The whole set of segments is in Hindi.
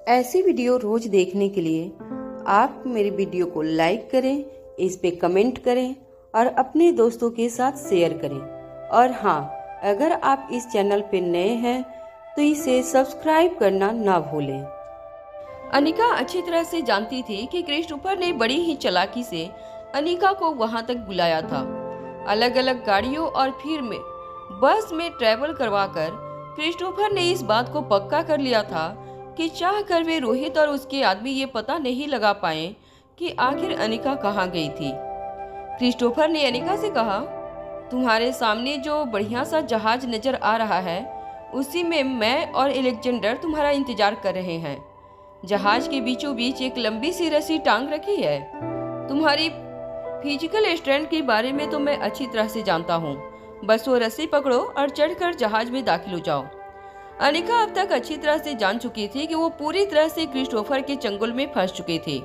ऐसी वीडियो रोज देखने के लिए आप मेरे वीडियो को लाइक करें, इस पे कमेंट करें और अपने दोस्तों के साथ शेयर करें। और हाँ, अगर आप इस चैनल पे नए हैं तो इसे सब्सक्राइब करना ना भूलें। अनिका अच्छी तरह से जानती थी कि क्रिस्टोफर ने बड़ी ही चालाकी से अनिका को वहां तक बुलाया था। अलग अलग गाड़ियों और फिर में बस में ट्रैवल करवाकर क्रिस्टोफर ने इस बात को पक्का कर लिया था कि चाह कर वे रोहित और उसके आदमी ये पता नहीं लगा पाए कि आखिर अनिका कहाँ गई थी। क्रिस्टोफर ने अनिका से कहा, तुम्हारे सामने जो बढ़िया सा जहाज नजर आ रहा है उसी में मैं और एलेक्जेंडर तुम्हारा इंतजार कर रहे हैं। जहाज के बीचों बीच एक लंबी सी रस्सी टांग रखी है। तुम्हारी फिजिकल स्ट्रेंथ के बारे में तो मैं अच्छी तरह से जानता हूँ। बस वो रस्सी पकड़ो और चढ़कर जहाज में दाखिल हो जाओ। अनिका अब तक अच्छी तरह से जान चुकी थी कि वो पूरी तरह से क्रिस्टोफर के चंगुल में फंस चुकी थी।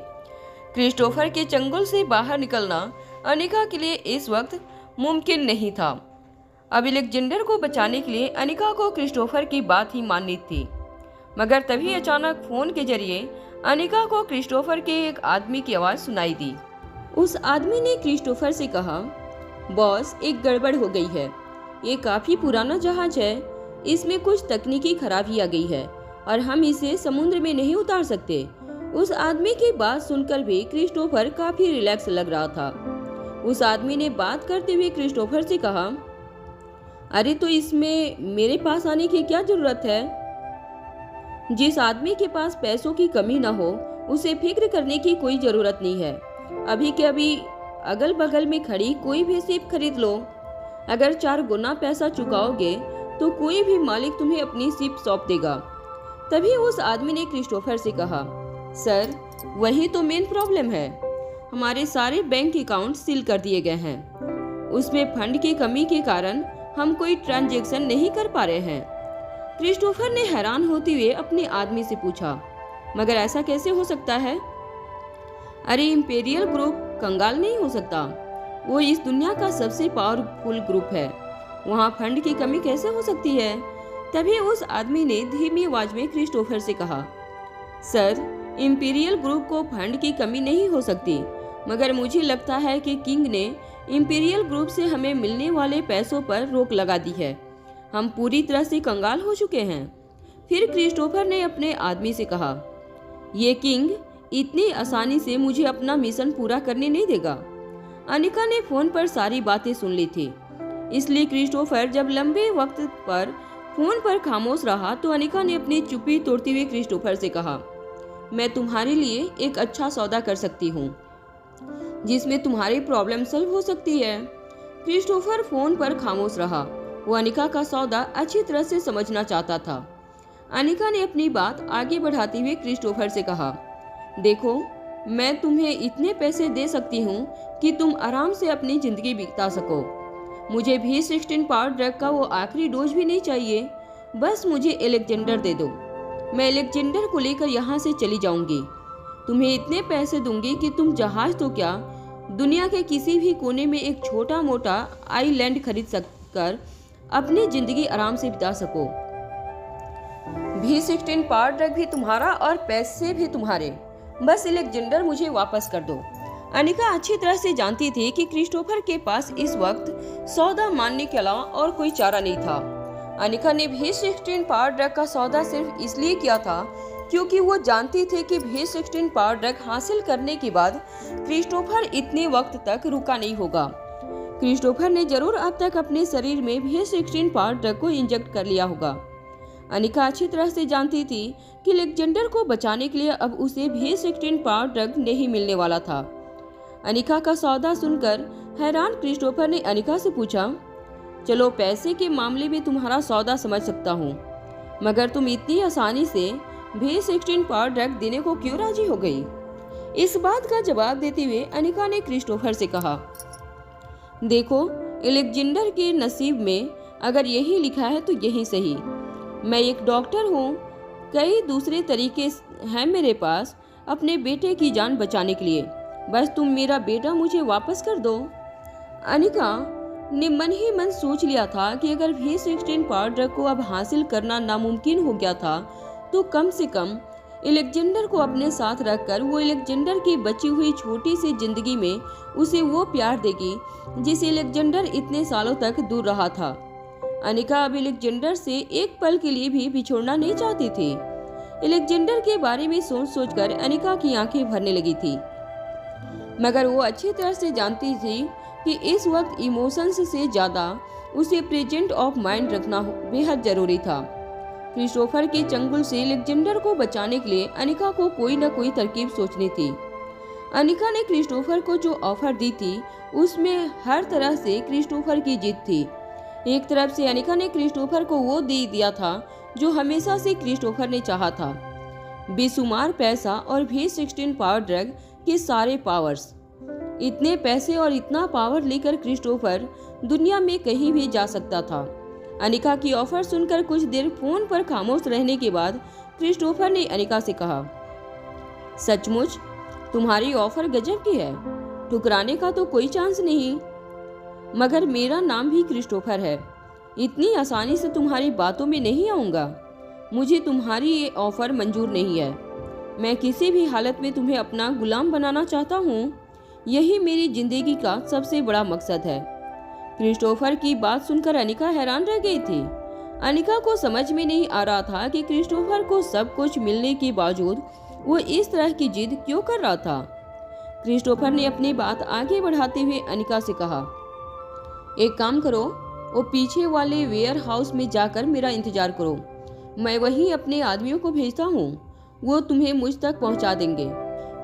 क्रिस्टोफर के चंगुल से बाहर निकलना अनिका के लिए इस वक्त मुमकिन नहीं था। अब एलेक्जेंडर को बचाने के लिए अनिका को क्रिस्टोफर की बात ही माननी थी। मगर तभी अचानक फोन के जरिए अनिका को क्रिस्टोफर के एक आदमी की आवाज सुनाई दी। उस आदमी ने क्रिस्टोफर से कहा, बॉस, एक गड़बड़ हो गई है। ये काफी पुराना जहाज है, इसमें कुछ तकनीकी खराबी आ गई है और हम इसे समुद्र में नहीं उतार सकते। उस आदमी की बात सुनकर भी क्रिस्टोफर काफी रिलैक्स लग रहा था। उस आदमी ने बात करते हुए क्रिस्टोफर से कहा, अरे तो इसमें मेरे पास आने की क्या जरूरत है? जिस आदमी के पास पैसों की कमी ना हो उसे फिक्र करने की कोई जरूरत नहीं है। अभी के अभी अगल बगल में खड़ी कोई भी शिप खरीद लो। अगर 4 गुना पैसा चुकाओगे तो कोई भी मालिक तुम्हें अपनी शिप सौंप देगा। तभी उस आदमी ने क्रिस्टोफर से कहा, सर, वही तो मेन प्रॉब्लम है। हमारे सारे बैंक अकाउंट सील कर दिए गए हैं। उसमें फंड की कमी के कारण हम कोई ट्रांजैक्शन नहीं कर पा रहे हैं। क्रिस्टोफर ने हैरान होते हुए अपने आदमी से पूछा, मगर ऐसा कैसे हो सकता है? अरे, इंपीरियल ग्रुप कंगाल नहीं हो सकता। वो इस दुनिया का सबसे पावरफुल ग्रुप है। वहाँ फंड की कमी कैसे हो सकती है? तभी उस आदमी ने धीमी आवाज में क्रिस्टोफर से कहा, सर, इंपीरियल ग्रुप को फंड की कमी नहीं हो सकती, मगर मुझे लगता है कि किंग ने इंपीरियल ग्रुप से हमें मिलने वाले पैसों पर रोक लगा दी है। हम पूरी तरह से कंगाल हो चुके हैं। फिर क्रिस्टोफर ने अपने आदमी से कहा, ये किंग इतनी आसानी से मुझे अपना मिशन पूरा करने नहीं देगा। अनिका ने फोन पर सारी बातें सुन ली थी, इसलिए क्रिस्टोफर जब लंबे वक्त पर फोन पर खामोश रहा तो अनिका ने अपनी चुप्पी तोड़ते हुए क्रिस्टोफर से कहा, मैं तुम्हारे लिए एक अच्छा सौदा कर सकती हूँ जिसमें तुम्हारी प्रॉब्लम सॉल्व हो सकती है। क्रिस्टोफर फोन पर खामोश रहा। वो अनिका का सौदा अच्छी तरह से समझना चाहता था। अनिका ने अपनी बात आगे बढ़ाते हुए क्रिस्टोफर से कहा, देखो, मैं तुम्हें इतने पैसे दे सकती हूँ कि तुम आराम से अपनी जिंदगी बिता सको। मुझे V16 पावर ड्रग का वो आखिरी डोज भी नहीं चाहिए। बस मुझे एलेक्जेंडर दे दो। मैं एलेक्जेंडर को लेकर यहाँ से चली जाऊंगी। तुम्हें इतने पैसे दूंगी कि तुम जहाज तो क्या, दुनिया के किसी भी कोने में एक छोटा मोटा आइलैंड खरीद सककर अपनी जिंदगी आराम से बिता सको। V16 पावर ड्रग भी तुम्हारा और पैसे भी तुम्हारे। बस एलेक्जेंडर मुझे वापस कर दो। अनिका अच्छी तरह से जानती थी कि क्रिस्टोफर के पास इस वक्त सौदा मानने के अलावा और कोई चारा नहीं था। अनिका ने V16 पावर ड्रग का सौदा सिर्फ इसलिए किया था क्योंकि वो जानती थी कि V16 पावर ड्रग हासिल करने के बाद क्रिस्टोफर इतने वक्त तक रुका नहीं होगा। क्रिस्टोफर ने जरूर अब तक अपने शरीर में V16 पावर ड्रग को इंजेक्ट कर लिया होगा। अनिका अच्छी तरह से जानती थी कि एलेक्जेंडर को बचाने के लिए अब उसे V16 पावर ड्रग नहीं मिलने वाला था। अनिका का सौदा सुनकर हैरान क्रिस्टोफर ने अनिका से पूछा, चलो, पैसे के मामले में तुम्हारा सौदा समझ सकता हूँ, मगर तुम इतनी आसानी से V16 पावर ड्रग देने को क्यों राजी हो गई? इस बात का जवाब देते हुए अनिका ने क्रिस्टोफर से कहा, देखो, एलेक्जेंडर के नसीब में अगर यही लिखा है तो यही सही। मैं एक डॉक्टर हूँ, कई दूसरे तरीके हैं मेरे पास अपने बेटे की जान बचाने के लिए। बस तुम मेरा बेटा मुझे वापस कर दो। अनिका ने मन ही मन सोच लिया था कि अगर V16 पावर ड्रग को अब हासिल करना नामुमकिन हो गया था तो कम से कम एलेक्जेंडर को अपने साथ रखकर वो एलेक्जेंडर की बची हुई छोटी सी जिंदगी में उसे वो प्यार देगी जिसे एलेक्जेंडर इतने सालों तक दूर रहा था। अनिका अब एलेक्जेंडर से एक पल के लिए भी बिछोड़ना नहीं चाहती थी। एलेक्जेंडर के बारे में सोच सोचकर अनिका की आंखें भरने लगी थी, मगर वो अच्छी तरह से जानती थी कि इस वक्त इमोशंस से ज्यादा उसे प्रेजेंट ऑफ माइंड रखना बेहद जरूरी था। क्रिस्टोफर के चंगुल से एलेक्जेंडर को बचाने के लिए अनिका को कोई न कोई तरकीब सोचनी थी। अनिका ने क्रिस्टोफर को जो ऑफर दी थी उसमें हर तरह से क्रिस्टोफर की जीत थी। एक तरफ से अनिका ने क्रिस्टोफर को वो दे दिया था जो हमेशा से क्रिस्टोफर ने चाहा था, बेशुमार पैसा और V16 पावर ड्रग के सारे पावर्स। इतने पैसे और इतना पावर लेकर क्रिस्टोफर दुनिया में कहीं भी जा सकता था। अनिका की ऑफर सुनकर कुछ देर फोन पर खामोश रहने के बाद क्रिस्टोफर ने अनिका से कहा, सचमुच तुम्हारी ऑफर गजब की है, ठुकराने का तो कोई चांस नहीं। मगर मेरा नाम भी क्रिस्टोफर है, इतनी आसानी से तुम्हारी बातों में नहीं आऊंगा। मुझे तुम्हारी ये ऑफर मंजूर नहीं है। मैं किसी भी हालत में तुम्हें अपना गुलाम बनाना चाहता हूँ। यही मेरी जिंदगी का सबसे बड़ा मकसद है। क्रिस्टोफर की बात सुनकर अनिका हैरान रह गई थी। अनिका को समझ में नहीं आ रहा था कि क्रिस्टोफर को सब कुछ मिलने के बावजूद वो इस तरह की जिद क्यों कर रहा था। क्रिस्टोफर ने अपनी बात आगे बढ़ाते हुए अनिका से कहा, एक काम करो, वो पीछे वाले वेयर हाउस में जाकर मेरा इंतजार करो। मैं वहीं अपने आदमियों को भेजता हूँ, वो तुम्हें मुझ तक पहुँचा देंगे।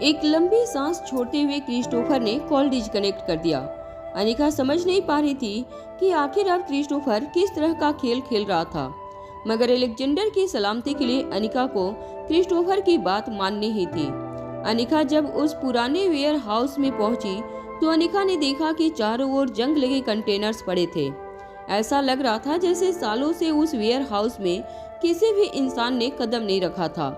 एक लंबी सांस छोड़ते हुए क्रिस्टोफर ने कॉल डिस्कनेक्ट कर दिया। अनिका समझ नहीं पा रही थी कि आखिर अब क्रिस्टोफर किस तरह का खेल खेल रहा था, मगर एलेक्जेंडर की सलामती के लिए अनिका को क्रिस्टोफर की बात माननी ही थी। अनिका जब उस पुराने वेयर हाउस में पहुंची तो अनिका ने देखा कि चारों ओर जंग लगे कंटेनर्स पड़े थे। ऐसा लग रहा था जैसे सालों से उस वेयर हाउस में किसी भी इंसान ने कदम नहीं रखा था।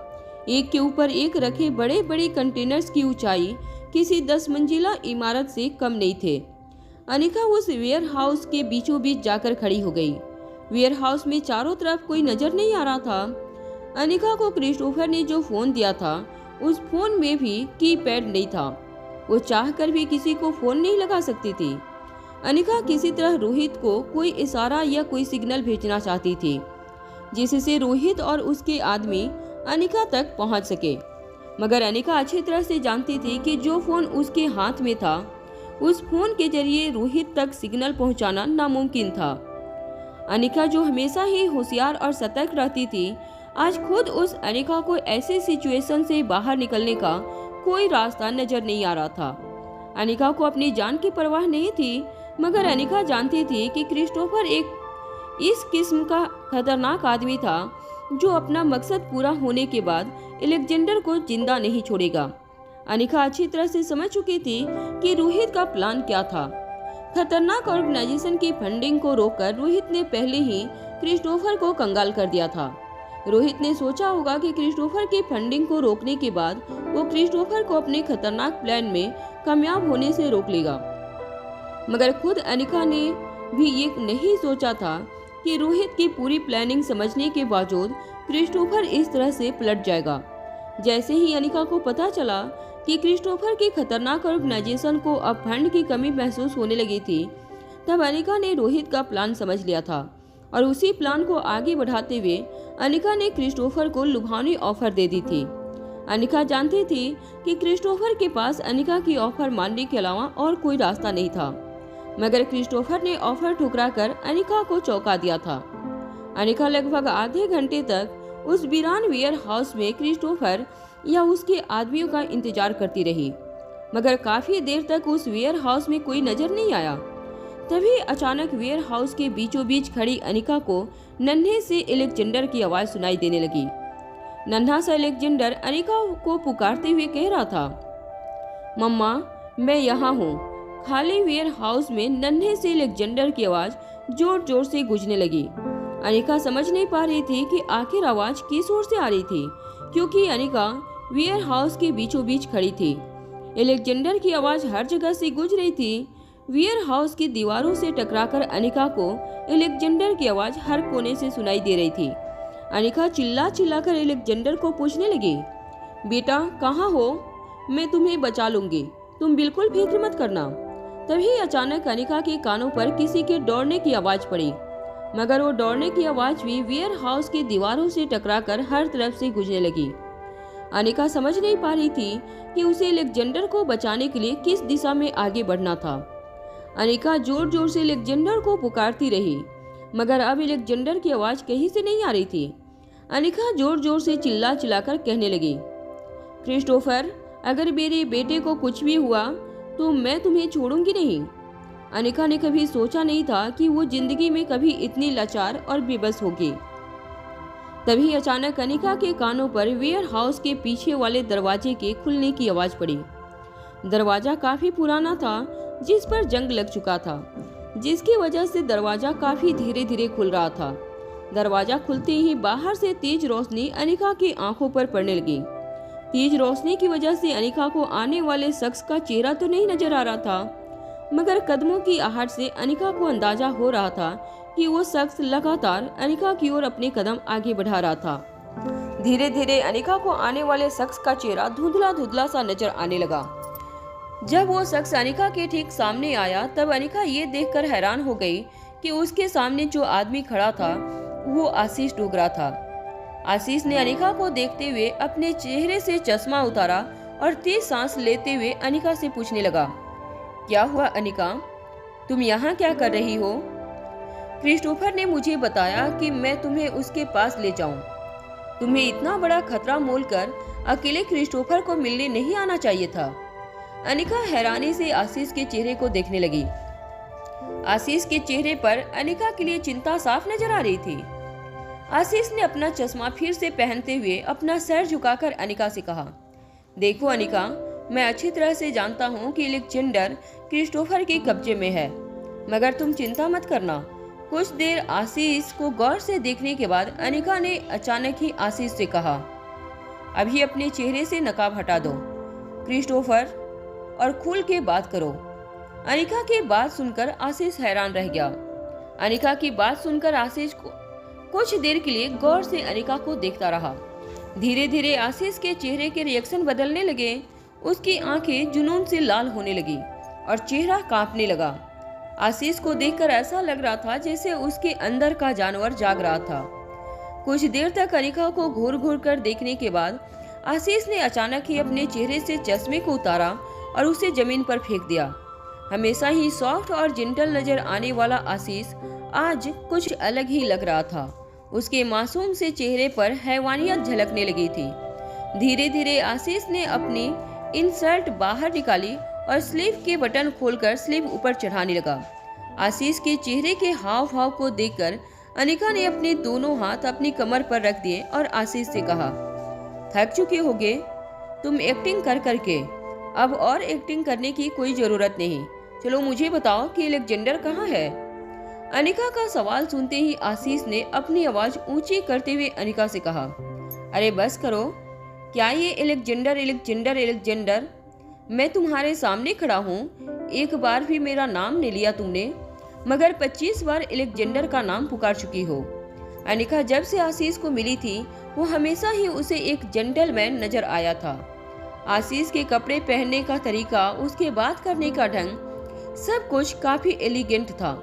एक के ऊपर एक रखे बड़े बड़े कंटेनर्स की ऊंचाई किसी 10 मंजिला इमारत से कम नहीं थे। अनिका उस वेयर हाउस के बीचों बीच जाकर खड़ी हो गई। वेयर हाउस में चारों तरफ कोई नजर नहीं आ रहा था। अनिका को क्रिस्टोफर ने जो फोन दिया था उस फोन में भी कीपैड नहीं था। वो चाहकर भी किसी को फोन नहीं लगा सकती थी। अनिका किसी तरह रोहित को कोई इशारा या कोई सिग्नल भेजना चाहती थी जिससे रोहित और उसके आदमी अनिका तक पहुंच सके, मगर अनिका अच्छी तरह से जानती थी कि जो फोन उसके हाथ में था उस फोन के जरिए रोहित तक सिग्नल पहुंचाना नामुमकिन था। अनिका जो हमेशा ही होशियार और सतर्क रहती थी, आज खुद उस अनिका को ऐसे सिचुएशन से बाहर निकलने का कोई रास्ता नजर नहीं आ रहा था। अनिका को अपनी जान की परवाह नहीं थी, मगर अनिका जानती थी कि क्रिस्टोफर एक इस किस्म का खतरनाक आदमी था जो अपना मकसद पूरा होने के बाद एलेक्जेंडर को जिंदा नहीं छोड़ेगा। अनिका अच्छी तरह से समझ चुकी थी कि रोहित का प्लान क्या था। खतरनाक ऑर्गेनाइजेशन की फंडिंग को रोककर रोहित ने पहले ही क्रिस्टोफर को कंगाल कर दिया था। रोहित ने सोचा होगा कि क्रिस्टोफर की फंडिंग को रोकने के बाद वो क्रिस्टोफर को अपने खतरनाक प्लान में कामयाब होने से रोक लेगा, मगर खुद अनिका ने भी ये नहीं सोचा था कि रोहित की पूरी प्लानिंग समझने के बावजूद क्रिस्टोफर इस तरह से पलट जाएगा। जैसे ही अनिका को पता चला कि क्रिस्टोफर की खतरनाक ऑर्गेनाइजेशन को अब फंड की कमी महसूस होने लगी थी, तब अनिका ने रोहित का प्लान समझ लिया था और उसी प्लान को आगे बढ़ाते हुए अनिका ने क्रिस्टोफर को लुभावनी ऑफर दे दी थी। अनिका जानती थी कि क्रिस्टोफर के पास अनिका की ऑफर मानने के अलावा और कोई रास्ता नहीं था, मगर क्रिस्टोफर ने ऑफर ठुकराकर अनिका को चौंका दिया था। अनिका लगभग आधे घंटे तक उस वीरान वेयर हाउस में क्रिस्टोफर या उसके आदमियों का इंतजार करती रही, मगर काफी देर तक उस वेयर हाउस में कोई नजर नहीं आया। तभी अचानक वेयर हाउस के बीचों बीच खड़ी अनिका को नन्हे से एलेक्जेंडर की आवाज सुनाई देने लगी। नन्हा सा एलेक्जेंडर अनिका को पुकारते हुए कह रहा था, मम्मा मैं यहाँ हूँ। खाली वेयर हाउस में नन्हे से एलेक्जेंडर की आवाज जोर जोर से गूंजने लगी। अनिका समझ नहीं पा रही थी कि आखिर आवाज किस ओर से आ रही थी, क्योंकि अनिका वेयर हाउस के बीचों बीच खड़ी थी। एलेक्जेंडर की आवाज हर जगह से गूंज रही थी। वेयर हाउस की दीवारों से टकराकर अनिका को एलेक्जेंडर की आवाज हर कोने से सुनाई दे रही थी। अनिका चिल्ला चिल्लाकर एलेक्जेंडर को पूछने लगी, बेटा कहाँ हो? मैं तुम्हें बचा लूंगी, तुम बिल्कुल फिक्र मत करना। तभी अचानक अनिका के कानों पर किसी के दौड़ने की आवाज पड़ी, मगर वो दौड़ने की आवाज भी वेयर हाउस की दीवारों से टकराकर हर तरफ से गूंजने लगी। अनिका समझ नहीं पा रही थी कि उसे अलेक्जेंडर को बचाने के लिए किस दिशा में आगे बढ़ना था। अनिका जोर जोर से अलेक्जेंडर को पुकारती रही, मगर अब अलेक्जेंडर की आवाज कहीं से नहीं आ रही थी। अनिका जोर जोर से चिल्ला चिल्लाकर कहने लगी, क्रिस्टोफर, अगर मेरे बेटे को कुछ भी हुआ तो मैं तुम्हें छोड़ूंगी नहीं। अनिका ने कभी सोचा नहीं था कि वो जिंदगी में कभी इतनी लाचार और बेबस होगी। तभी अचानक अनिका के कानों पर वेयर हाउस के पीछे वाले दरवाजे के खुलने की आवाज पड़ी। दरवाजा काफी पुराना था, जिस पर जंग लग चुका था, जिसकी वजह से दरवाजा काफी धीरे धीरे खुल रहा था। दरवाजा खुलते ही बाहर से तेज रोशनी अनिका की आंखों पर पड़ने लगी। तेज रोशनी की वजह से अनिका को आने वाले शख्स का चेहरा तो नहीं नजर आ रहा था, मगर कदमों की आहट से अनिका को अंदाजा हो रहा था कि वो शख्स लगातार अनिका की ओर अपने कदम आगे बढ़ा रहा था। धीरे धीरे अनिका को आने वाले शख्स का चेहरा धुंधला धुंधला सा नजर आने लगा। जब वो शख्स अनिका के ठीक सामने आया, तब अनिका ये देखकर हैरान हो गई कि उसके सामने जो आदमी खड़ा था वो आशीष डोगरा था। आशीष ने अनिका को देखते हुए अपने चेहरे से चश्मा उतारा और तेज सांस लेते हुए अनिका से पूछने लगा, क्या हुआ अनिका, तुम यहाँ क्या कर रही हो? क्रिस्टोफर ने मुझे बताया कि मैं तुम्हें उसके पास ले जाऊं। तुम्हें इतना बड़ा खतरा मोलकर अकेले क्रिस्टोफर को मिलने नहीं आना चाहिए था। अनिका हैरानी से आशीष के चेहरे को देखने लगी। आशीष के चेहरे पर अनिका के लिए चिंता साफ नजर आ रही थी। आशीष ने अपना चश्मा फिर से पहनते हुए अपना सर झुकाकर अनिका से कहा, देखो अनिका, मैं अच्छी तरह से जानता हूँ कि अलेक्जेंडर क्रिस्टोफर के कब्जे में है, मगर तुम चिंता मत करना। कुछ देर आशीष को गौर से देखने के बाद अनिका ने अचानक ही आशीष से कहा, अभी अपने चेहरे से नकाब हटा दो क्रिस्टोफर और खुल के बात करो। अनिका की बात सुनकर आशीष हैरान रह गया। अनिका की बात सुनकर आशीष को कुछ देर के लिए गौर से अनिका को देखता रहा। धीरे धीरे आशीष के चेहरे के रिएक्शन बदलने लगे। उसकी आंखें जुनून से लाल होने लगी और चेहरा कांपने लगा। आशीष को देखकर ऐसा लग रहा था जैसे उसके अंदर का जानवर जाग रहा था। कुछ देर तक अनिका को घूर घूर कर देखने के बाद आशीष ने अचानक ही अपने चेहरे से चश्मे को उतारा और उसे जमीन पर फेंक दिया। हमेशा ही सॉफ्ट और जेंटल नजर आने वाला आशीष आज कुछ अलग ही लग रहा था। उसके मासूम से चेहरे पर हैवानियत झलकने लगी थी। धीरे धीरे आशीष ने अपनी इन शर्ट बाहर निकाली और स्लीव के बटन खोलकर स्लीव ऊपर चढ़ाने लगा। आशीष के चेहरे के हाव भाव को देखकर अनिका ने अपने दोनों हाथ अपनी कमर पर रख दिए और आशीष से कहा, थक चुके होगे तुम एक्टिंग कर करके, अब और एक्टिंग करने की कोई जरूरत नहीं। चलो मुझे बताओ कि अलेक्जेंडर कहाँ है? अनिका का सवाल सुनते ही आशीष ने अपनी आवाज ऊंची करते हुए अनिका से कहा, अरे बस करो, क्या ये अलेक्जेंडर अलेक्जेंडर अलेक्जेंडर? मैं तुम्हारे सामने खड़ा हूँ, एक बार भी मेरा नाम नहीं लिया तुमने, मगर 25 बार अलेक्जेंडर का नाम पुकार चुकी हो। अनिका जब से आशीष को मिली थी वो हमेशा ही उसे एक जेंटलमैन नजर आया था। आशीष के कपड़े पहनने का तरीका, उसके बात करने का ढंग, सब कुछ काफी एलिगेंट था,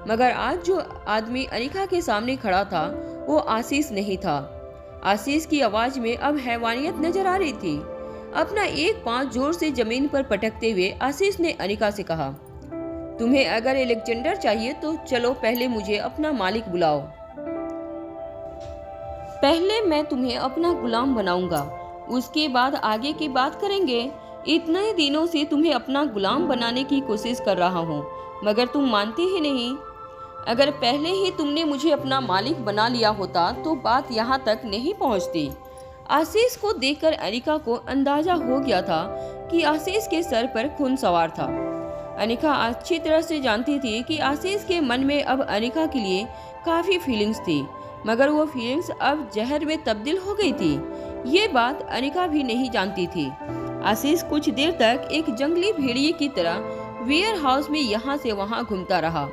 मगर आज जो आदमी अनिका के सामने खड़ा था वो आशीष नहीं था। आशीष की आवाज में अब हैवानियत नजर आ रही थी। अपना एक पांव जोर से जमीन पर पटकते हुए आशीष ने अनिका से कहा, तुम्हें अगर अलेक्जेंडर चाहिए तो चलो पहले मुझे अपना मालिक बुलाओ। पहले मैं तुम्हें अपना गुलाम बनाऊंगा, उसके बाद आगे की बात करेंगे। इतने दिनों से तुम्हें अपना गुलाम बनाने की कोशिश कर रहा हूँ, मगर तुम मानते ही नहीं। अगर पहले ही तुमने मुझे अपना मालिक बना लिया होता तो बात यहाँ तक नहीं पहुँचती। आशीष को देखकर अनिका को अंदाजा हो गया था कि आशीष के सर पर खून सवार था। अनिका अच्छी तरह से जानती थी कि आशीष के मन में अब अनिका के लिए काफी फीलिंग्स थी, मगर वो फीलिंग्स अब जहर में तब्दील हो गई थी। ये बात अनिका भी नहीं जानती थी। आशीष कुछ देर तक एक जंगली भेड़िए की तरह वेयर हाउस में यहाँ से वहाँ घूमता रहा।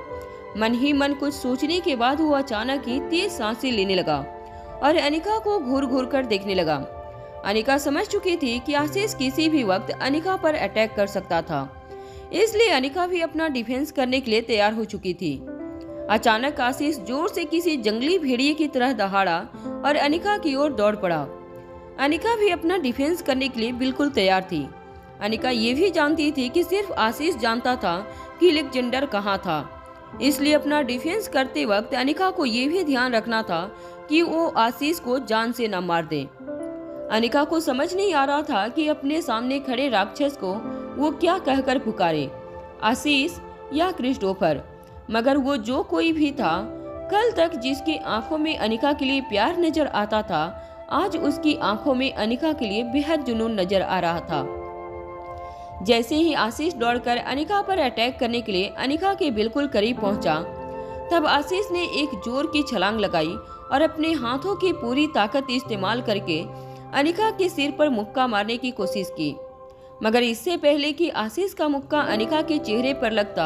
मन ही मन कुछ सोचने के बाद वो अचानक ही तेज सांसें लेने लगा और अनिका को घूर घूर कर देखने लगा। अनिका समझ चुकी थी कि आशीष किसी भी वक्त अनिका पर अटैक कर सकता था, इसलिए अनिका भी अपना डिफेंस करने के लिए तैयार हो चुकी थी। अचानक आशीष जोर से किसी जंगली भेड़िए की तरह दहाड़ा और अनिका की ओर दौड़ पड़ा। अनिका भी अपना डिफेंस करने के लिए बिल्कुल तैयार थी। अनिका ये भी जानती थी कि सिर्फ आशीष जानता था कि अलेक्जेंडर कहाँ था, इसलिए अपना डिफेंस करते वक्त अनिका को ये भी ध्यान रखना था कि वो आशीष को जान से न मार दे। अनिका को समझ नहीं आ रहा था कि अपने सामने खड़े राक्षस को वो क्या कहकर पुकारे, आशीष या क्रिस्टोफर। मगर वो जो कोई भी था, कल तक जिसकी आंखों में अनिका के लिए प्यार नजर आता था, आज उसकी आंखों में अनिका के लिए बेहद जुनून नजर आ रहा था। जैसे ही आशीष दौड़कर अनिका पर अटैक करने के लिए अनिका के बिल्कुल करीब पहुंचा, तब आशीष ने एक जोर की छलांग लगाई और अपने हाथों की पूरी ताकत इस्तेमाल करके अनिका के सिर पर मुक्का मारने की कोशिश की। मगर इससे पहले कि आशीष का मुक्का अनिका के चेहरे पर लगता,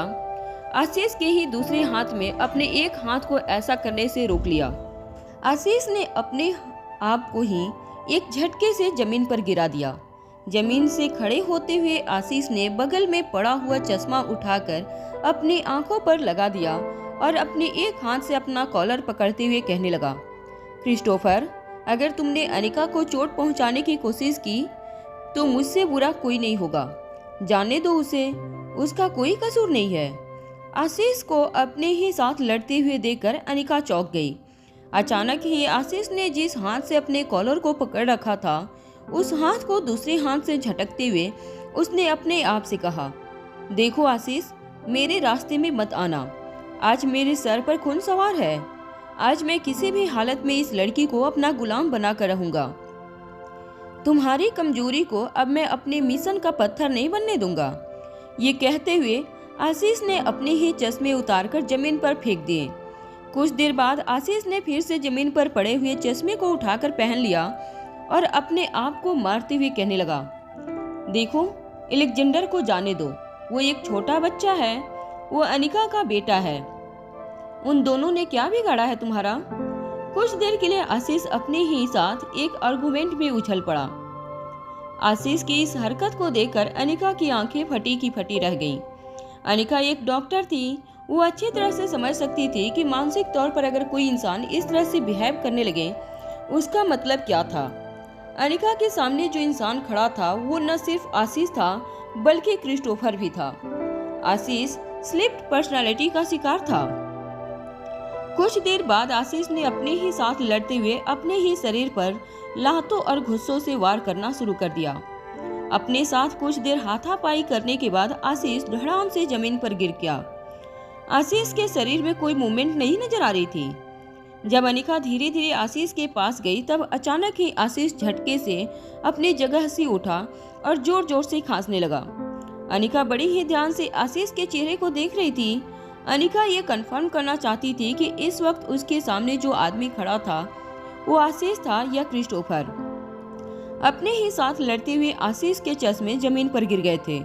आशीष के ही दूसरे हाथ में अपने एक हाथ को ऐसा करने से रोक लिया। आशीष ने अपने आप को ही एक झटके से जमीन पर गिरा दिया। जमीन से खड़े होते हुए आशीष ने बगल में पड़ा हुआ चश्मा उठाकर अपनी आंखों पर लगा दिया और अपने एक हाथ से अपना कॉलर पकड़ते हुए कहने लगा, क्रिस्टोफर, अगर तुमने अनिका को चोट पहुंचाने की कोशिश की तो मुझसे बुरा कोई नहीं होगा। जाने दो उसे, उसका कोई कसूर नहीं है। आशीष को अपने ही साथ लड़ते हुए देखकर अनिका चौंक गई। अचानक ही आशीष ने जिस हाथ से अपने कॉलर को पकड़ रखा था, उस हाथ को दूसरे हाथ से झटकते हुए उसने अपने आप से कहा, देखो आशीष, मेरे रास्ते में मत आना। आज मेरे सर पर खून सवार है। आज मैं किसी भी हालत में इस लड़की को अपना गुलाम बनाकर रहूंगा। तुम्हारी कमजोरी को अब मैं अपने मिशन का पत्थर नहीं बनने दूंगा। ये कहते हुए आशीष ने अपने ही चश्मे उतारकर जमीन पर फेंक दिए। कुछ देर बाद आशीष ने फिर से जमीन पर पड़े हुए चश्मे को उठाकर पहन लिया और अपने आप को मारते हुए कहने लगा, देखो, अलेक्जेंडर को जाने दो। वो एक छोटा बच्चा है, वो अनिका का बेटा है। उन दोनों ने क्या बिगाड़ा है तुम्हारा? कुछ देर के लिए आशीष अपने ही साथ एक आर्गुमेंट में उछल पड़ा। आशीष की इस हरकत को देखकर अनिका की आंखें फटी की फटी रह गईं। अनिका एक डॉक्टर थी, वो अच्छी तरह से समझ सकती थी कि मानसिक तौर पर अगर कोई इंसान इस तरह से बिहेव करने लगे, उसका मतलब क्या था। अनिका के सामने जो इंसान खड़ा था वो न सिर्फ आशीष था बल्कि क्रिस्टोफर भी था। आशीष स्लिप्ड पर्सनालिटी का शिकार था। कुछ देर बाद आशीष ने अपने ही साथ लड़ते हुए अपने ही शरीर पर लातों और घुस्सों से वार करना शुरू कर दिया। अपने साथ कुछ देर हाथापाई करने के बाद आशीष धड़ाम से जमीन पर गिर गया। आशीष के शरीर में कोई मूवमेंट नहीं नजर आ रही थी। जब अनिका धीरे धीरे आशीष के पास गई, तब अचानक ही आशीष झटके से अपनी जगह से उठा और जोर जोर से खांसने लगा। अनिका बड़ी ही ध्यान से आशीष के चेहरे को देख रही थी। अनिका ये कंफर्म करना चाहती थी कि इस वक्त उसके सामने जो आदमी खड़ा था वो आशीष था या क्रिस्टोफर। अपने ही साथ लड़ते हुए आशीष के चश्मे जमीन पर गिर गए थे।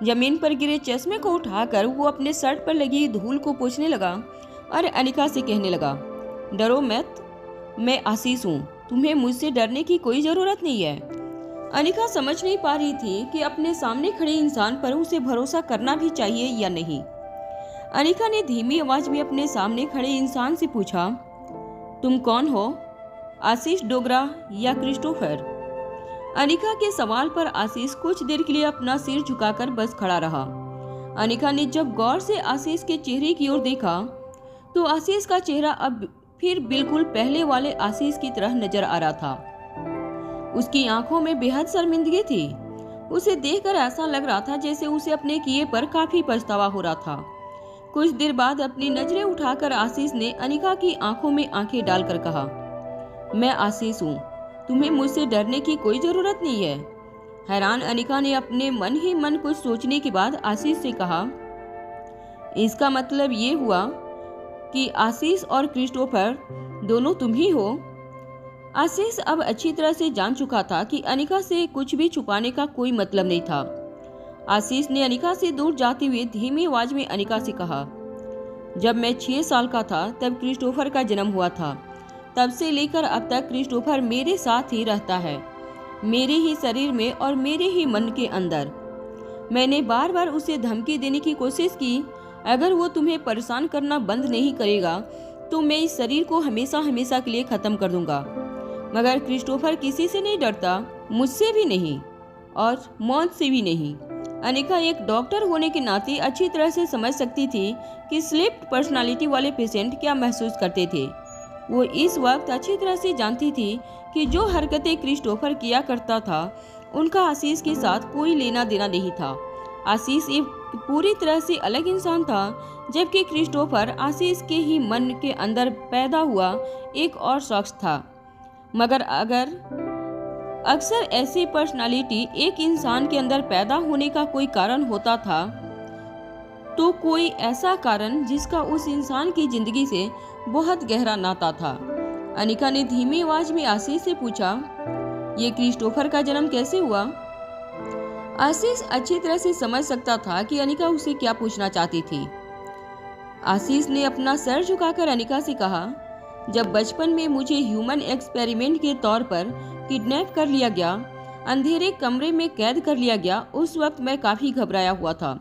जमीन पर गिरे चश्मे को उठाकर वो अपने शर्ट पर लगी धूल को पोंछने लगा और अनिका से कहने लगा, डरो मत, मैं आशीष हूँ, तुम्हें मुझसे डरने की कोई जरूरत नहीं है। अनिका समझ नहीं पा रही थी कि अपने सामने खड़े इंसान पर उसे भरोसा करना भी चाहिए या नहीं। अनिका ने धीमी आवाज में अपने सामने खड़े इंसान से पूछा, तुम कौन हो, आशीष डोगरा या क्रिस्टोफर? अनिका के सवाल पर आशीष कुछ देर के लिए अपना सिर झुकाकर बस खड़ा रहा। अनिका ने जब गौर से आशीष के चेहरे की ओर देखा तो आशीष का चेहरा अब फिर बिल्कुल पहले वाले आशीष की तरह नजर आ रहा था। उसकी आंखों में बेहद शर्मिंदगी थी। उसे देखकर ऐसा लग रहा था जैसे उसे अपने किए पर काफी पछतावा हो रहा था। कुछ देर बाद अपनी नजरें उठाकर आशीष ने अनिका की आंखों में आंखें डालकर कहा, मैं आशीष हूँ, तुम्हें मुझसे डरने की कोई जरूरत नहीं है। हैरान अनिका ने अपने मन ही मन कुछ सोचने के बाद आशीष से कहा, इसका मतलब ये हुआ कि आशीष और क्रिस्टोफर दोनों तुम ही हो? आशीष अब अच्छी तरह से जान चुका था कि अनिका से कुछ भी छुपाने का कोई मतलब नहीं था। आशीष ने अनिका से दूर जाते हुए धीमी आवाज में अनिका से कहा, जब मैं 6 साल का था तब क्रिस्टोफर का जन्म हुआ था। तब से लेकर अब तक क्रिस्टोफर मेरे साथ ही रहता है। मेरे ही शरीर में और मेरे ही मन के अंदर। मैंने बार बार उसे धमकी देने की कोशिश की, अगर वो तुम्हें परेशान करना बंद नहीं करेगा तो मैं इस शरीर को हमेशा हमेशा के लिए खत्म कर दूंगा। मगर क्रिस्टोफर किसी से नहीं डरता, मुझसे भी नहीं और मौत से भी नहीं। अनिका एक डॉक्टर होने के नाते अच्छी तरह से समझ सकती थी कि स्लिप्ड पर्सनालिटी वाले पेशेंट क्या महसूस करते थे। वो इस वक्त अच्छी तरह से जानती थी कि जो हरकतें क्रिस्टोफर किया करता था उनका आशीष के साथ कोई लेना देना नहीं था। आशीष एक पूरी तरह से अलग इंसान था, जबकि क्रिस्टोफर आशीष के ही मन के अंदर पैदा हुआ एक और शख्स था। मगर अक्सर ऐसी पर्सनालिटी एक इंसान के अंदर पैदा होने का कोई कारण होता था, तो कोई ऐसा कारण जिसका उस इंसान की जिंदगी से बहुत गहरा नाता था। अनिका ने धीमी आवाज में आशीष से पूछा, ये क्रिस्टोफर का जन्म कैसे हुआ? आशीष अच्छी तरह से समझ सकता था कि अनिका उसे क्या पूछना चाहती थी। आशीष ने अपना सर झुकाकर अनिका से कहा, जब बचपन में मुझे ह्यूमन एक्सपेरिमेंट के तौर पर किडनैप कर लिया गया, अंधेरे कमरे में कैद कर लिया गया, उस वक्त मैं काफ़ी घबराया हुआ था।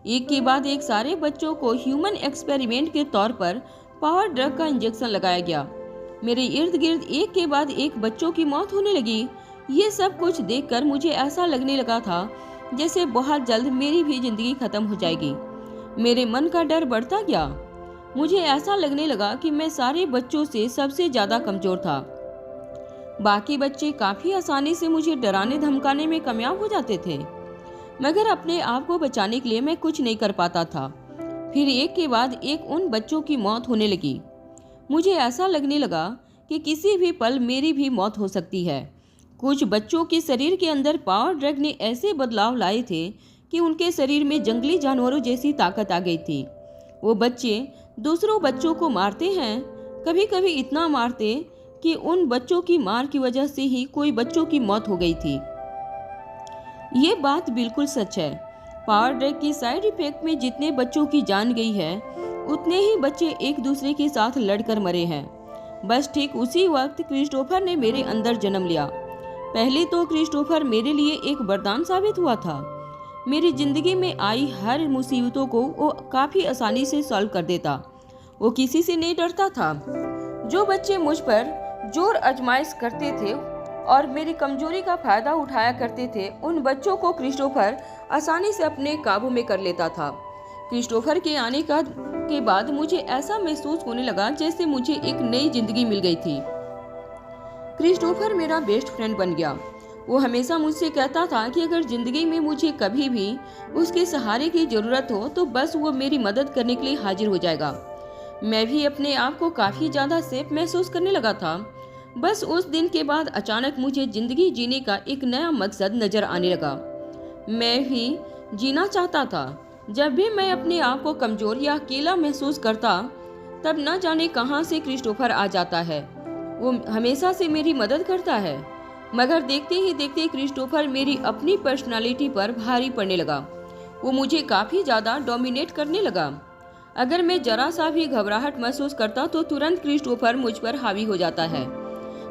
एक के बाद एक सारे बच्चों को ह्यूमन एक्सपेरिमेंट के तौर पर पावर ड्रग का इंजेक्शन लगाया गया। मेरे इर्द गिर्द एक के बाद एक बच्चों की मौत होने लगी। ये सब कुछ देखकर मुझे ऐसा लगने लगा था जैसे बहुत जल्द मेरी भी जिंदगी खत्म हो जाएगी। मेरे मन का डर बढ़ता गया। मुझे ऐसा लगने लगा कि मैं सारे बच्चों से सबसे ज़्यादा कमज़ोर था। बाकी बच्चे काफ़ी आसानी से मुझे डराने धमकाने में कामयाब हो जाते थे, मगर अपने आप को बचाने के लिए मैं कुछ नहीं कर पाता था। फिर एक के बाद एक उन बच्चों की मौत होने लगी। मुझे ऐसा लगने लगा कि किसी भी पल मेरी भी मौत हो सकती है। कुछ बच्चों के शरीर के अंदर पावर ड्रग ने ऐसे बदलाव लाए थे कि उनके शरीर में जंगली जानवरों जैसी ताकत आ गई थी। वो बच्चे दूसरों बच्चों को मारते हैं, कभी कभी इतना मारते कि उन बच्चों की मार की वजह से ही कोई बच्चों की मौत हो गई थी। ये बात बिल्कुल सच है। पावर ड्रग के साइड इफेक्ट में जितने बच्चों की जान गई है, उतने ही बच्चे एक दूसरे के साथ लड़कर मरे हैं। बस ठीक उसी वक्त क्रिस्टोफर ने मेरे अंदर जन्म लिया। पहले तो क्रिस्टोफर मेरे लिए एक वरदान साबित हुआ था। मेरी जिंदगी में आई हर मुसीबतों को वो काफ़ी आसानी से सॉल्व कर देता। वो किसी से नहीं डरता था। जो बच्चे मुझ पर जोर आजमाइश करते थे और मेरी कमजोरी का फायदा उठाया करते थे, उन बच्चों को क्रिस्टोफर आसानी से अपने काबू में कर लेता था। क्रिस्टोफर के आने के बाद मुझे ऐसा महसूस होने लगा जैसे मुझे एक नई जिंदगी मिल गई थी। क्रिस्टोफर मेरा बेस्ट फ्रेंड बन गया। वो हमेशा मुझसे कहता था कि अगर जिंदगी में मुझे कभी भी उसके सहारे की जरूरत हो तो बस वो मेरी मदद करने के लिए हाजिर हो जाएगा। मैं भी अपने आप को काफ़ी ज़्यादा सेफ महसूस करने लगा था। बस उस दिन के बाद अचानक मुझे जिंदगी जीने का एक नया मकसद नज़र आने लगा। मैं भी जीना चाहता था। जब भी मैं अपने आप को कमज़ोर या अकेला महसूस करता, तब न जाने कहां से क्रिस्टोफर आ जाता है। वो हमेशा से मेरी मदद करता है, मगर देखते ही देखते क्रिस्टोफर मेरी अपनी पर्सनालिटी पर भारी पड़ने लगा। वो मुझे काफ़ी ज़्यादा डोमिनेट करने लगा। अगर मैं जरा सा भी घबराहट महसूस करता तो तुरंत क्रिस्टोफर मुझ पर हावी हो जाता है।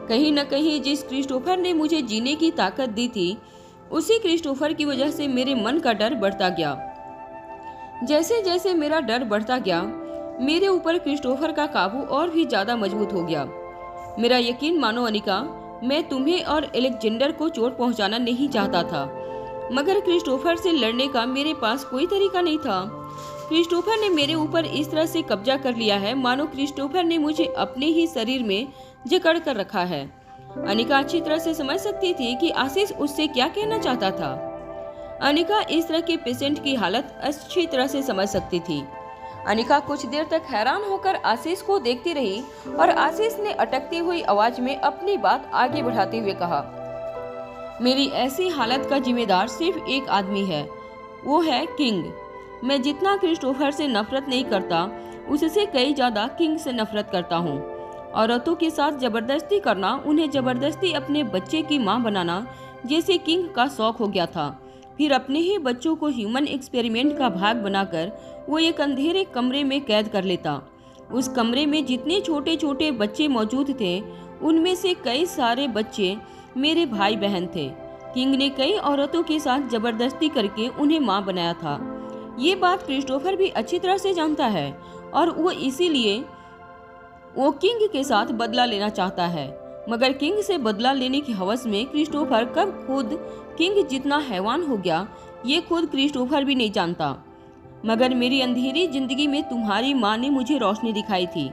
कहीं न कहीं जिस क्रिस्टोफर ने मुझे जीने की ताकत दी थी, उसी क्रिस्टोफर की वजह से मेरे मन का डर बढ़ता गया। जैसे जैसे मेरा डर बढ़ता गया, मेरे ऊपर क्रिस्टोफर का काबू और भी ज़्यादा मजबूत हो गया। मेरा यकीन मानो अनिका, मैं तुम्हें और एलेक्जेंडर को चोट पहुंचाना नहीं चाहता था, मगर क्रिस्टोफर से लड़ने का मेरे पास कोई तरीका नहीं था। क्रिस्टोफर ने मेरे ऊपर इस तरह से कब्जा कर लिया है मानो क्रिस्टोफर ने मुझे अपने ही शरीर में जकड़ कर रखा है। अनिका अच्छी तरह से समझ सकती थी कि आशीष उससे क्या कहना चाहता था। अनिका इस तरह के पेशेंट की हालत अच्छी तरह से समझ सकती थी। अनिका कुछ देर तक हैरान होकर आशीष को देखती रही और आशीष ने अटकती हुई आवाज में अपनी बात आगे बढ़ाते हुए कहा, मेरी ऐसी हालत का जिम्मेदार सिर्फ एक आदमी है, वो है किंग। मैं जितना क्रिस्टोफर से नफरत नहीं करता, उससे कई ज्यादा किंग से नफरत करता हूँ। औरतों के साथ जबरदस्ती करना, उन्हें जबरदस्ती अपने बच्चे की माँ बनाना जैसे किंग का शौक हो गया था। फिर अपने ही बच्चों को ह्यूमन एक्सपेरिमेंट का भाग बनाकर वो एक अंधेरे कमरे में कैद कर लेता। उस कमरे में जितने छोटे छोटे बच्चे मौजूद थे, उनमें से कई सारे बच्चे मेरे भाई बहन थे। किंग ने कई औरतों के साथ जबरदस्ती करके उन्हें मां बनाया था। ये बात क्रिस्टोफर भी अच्छी तरह से जानता है और वो इसीलिए वो किंग के साथ बदला लेना चाहता है। मगर किंग से बदला लेने की हवस में क्रिस्टोफर कब खुद किंग जितना हैवान हो गया, ये खुद क्रिस्टोफर भी नहीं जानता। मगर मेरी अंधेरी जिंदगी में तुम्हारी माँ ने मुझे रोशनी दिखाई थी।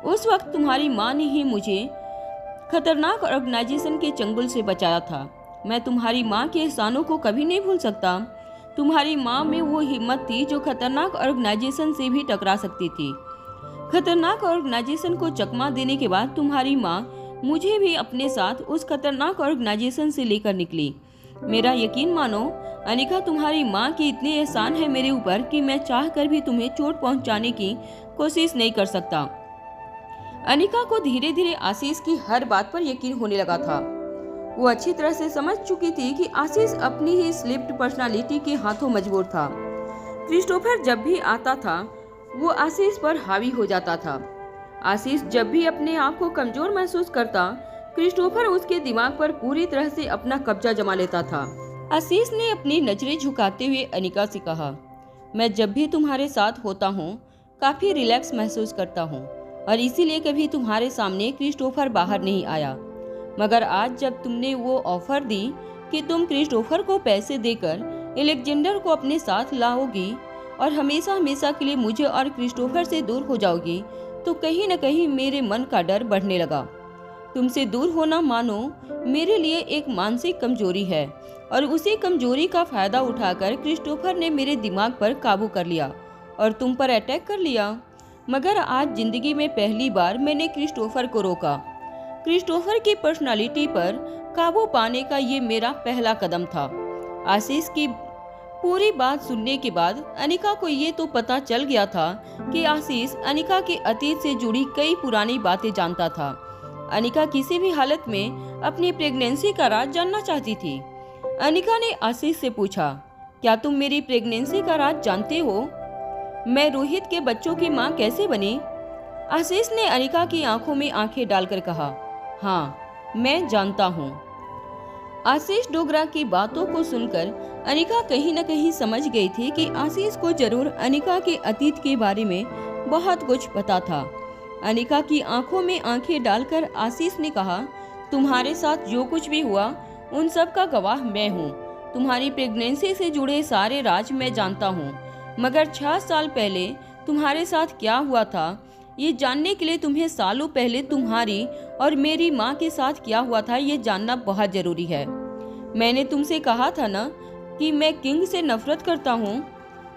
उस वक्त तुम्हारी माँ ने ही मुझे खतरनाक ऑर्गेनाइजेशन के चंगुल से बचाया था। मैं तुम्हारी माँ के एहसानों को कभी नहीं भूल सकता। तुम्हारी माँ में वो हिम्मत थी जो खतरनाक ऑर्गेनाइजेशन से भी टकरा सकती थी। खतरनाक ऑर्गेनाइजेशन को चकमा देने के बाद तुम्हारी माँ मुझे भी अपने साथ उस खतरनाक ऑर्गेनाइजेशन से लेकर निकली। मेरा यकीन मानो अनिका, तुम्हारी माँ के इतने एहसान है मेरे ऊपर कि मैं चाहकर भी तुम्हें चोट पहुंचाने की कोशिश नहीं कर सकता। अनिका को धीरे धीरे आशीष की हर बात पर यकीन होने लगा था। वो अच्छी तरह से समझ चुकी थी कि आशीष अपनी ही स्लिप्ड पर्सनालिटी के हाथों मजबूर था। क्रिस्टोफर जब भी आता था वो आशीष पर हावी हो जाता था। आशीष जब भी अपने आप को कमजोर महसूस करता, क्रिस्टोफर उसके दिमाग पर पूरी तरह से अपना कब्जा जमा लेता था। आशीष ने अपनी नजरें झुकाते हुए अनिका से कहा, मैं जब भी तुम्हारे साथ होता हूँ काफी रिलैक्स महसूस करता हूँ और इसीलिए कभी तुम्हारे सामने क्रिस्टोफर बाहर नहीं आया। मगर आज जब तुमने वो ऑफर दी कि तुम क्रिस्टोफर को पैसे देकर एलेक्जेंडर को अपने साथ लाओगी और हमेशा हमेशा के लिए मुझे और क्रिस्टोफर से दूर हो जाओगी, तो कहीं न कहीं मेरे मन का डर बढ़ने लगा। तुमसे दूर होना मानो मेरे लिए एक मानसिक कमजोरी है और उसी कमजोरी का फायदा उठाकर क्रिस्टोफर ने मेरे दिमाग पर काबू कर लिया और तुम पर अटैक कर लिया। मगर आज जिंदगी में पहली बार मैंने क्रिस्टोफर को रोका। क्रिस्टोफर की पर्सनालिटी पर काबू पाने का ये मेरा पहला कदम था। आशीष की पूरी बात सुनने के बाद अनिका को ये तो पता चल गया था कि आशीष अनिका के अतीत से जुड़ी कई पुरानी बातें जानता था। अनिका किसी भी हालत में अपनी प्रेगनेंसी का राज जानना चाहती थी। अनिका ने आशीष से पूछा, क्या तुम मेरी प्रेगनेंसी का राज जानते हो? मैं रोहित के बच्चों की माँ कैसे बनी? आशीष ने अनिका की आंखों में आंखें डालकर कहा, हाँ, मैं जानता हूँ। आशीष डोगरा की बातों को सुनकर अनिका कहीं न कहीं समझ गई थी कि आशीष को जरूर अनिका के अतीत के बारे में बहुत कुछ पता था। अनिका की आंखों में आंखें डालकर आशीष ने कहा, तुम्हारे साथ जो कुछ भी हुआ उन सब का गवाह मैं हूँ। तुम्हारी प्रेगनेंसी से जुड़े सारे राज मैं जानता हूँ। मगर 6 साल पहले तुम्हारे साथ क्या हुआ था ये जानने के लिए तुम्हें सालों पहले तुम्हारी और मेरी माँ के साथ क्या हुआ था ये जानना बहुत जरूरी है। मैंने तुमसे कहा था ना कि मैं किंग से नफरत करता हूँ।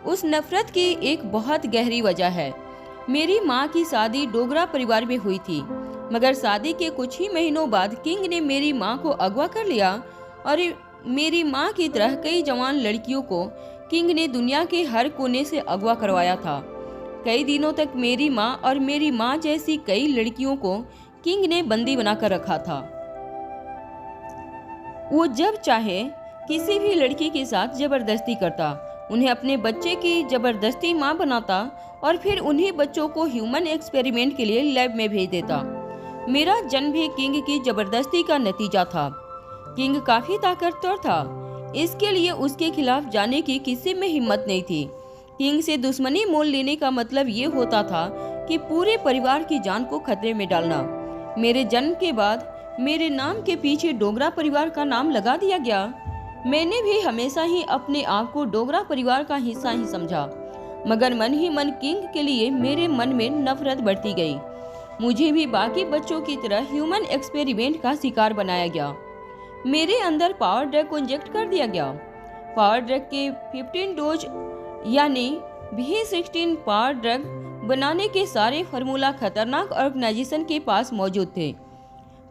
उस नफरत की एक बहुत गहरी वजह है। मेरी माँ की शादी डोगरा परिवार में हुई थी, मगर शादी के कुछ ही महीनों बाद किंग ने मेरी माँ को अगवा कर लिया और मेरी माँ की तरह कई जवान लड़कियों को किंग ने दुनिया के हर कोने से अगवा करवाया था। कई दिनों तक मेरी माँ और मेरी माँ जैसी कई लड़कियों को किंग ने बंदी बनाकर रखा था। वो जब चाहे किसी भी लड़की के साथ जबरदस्ती करता, उन्हें अपने बच्चे की जबरदस्ती माँ बनाता और फिर उन्हीं बच्चों को ह्यूमन एक्सपेरिमेंट के लिए लैब में भेज देता। मेरा जन्म भी किंग की जबरदस्ती का नतीजा था। किंग काफी ताकतवर था, इसके लिए उसके खिलाफ जाने की किसी में हिम्मत नहीं थी। किंग से दुश्मनी मोल लेने का मतलब ये होता था कि पूरे परिवार की जान को खतरे में डालना। मेरे जन्म के बाद मेरे नाम के पीछे डोगरा परिवार का नाम लगा दिया गया। मैंने भी हमेशा ही अपने आप को डोगरा परिवार का हिस्सा ही समझा, मगर मन ही मन किंग के लिए मेरे मन में नफरत बढ़ती गई। मुझे भी बाकी बच्चों की तरह ह्यूमन एक्सपेरिमेंट का शिकार बनाया गया। मेरे अंदर पावर ड्रग को इंजेक्ट कर दिया गया। पावर ड्रग के 15 डोज यानी V16 पावर ड्रग बनाने के सारे फार्मूला खतरनाक ऑर्गेनाइजेशन के पास मौजूद थे।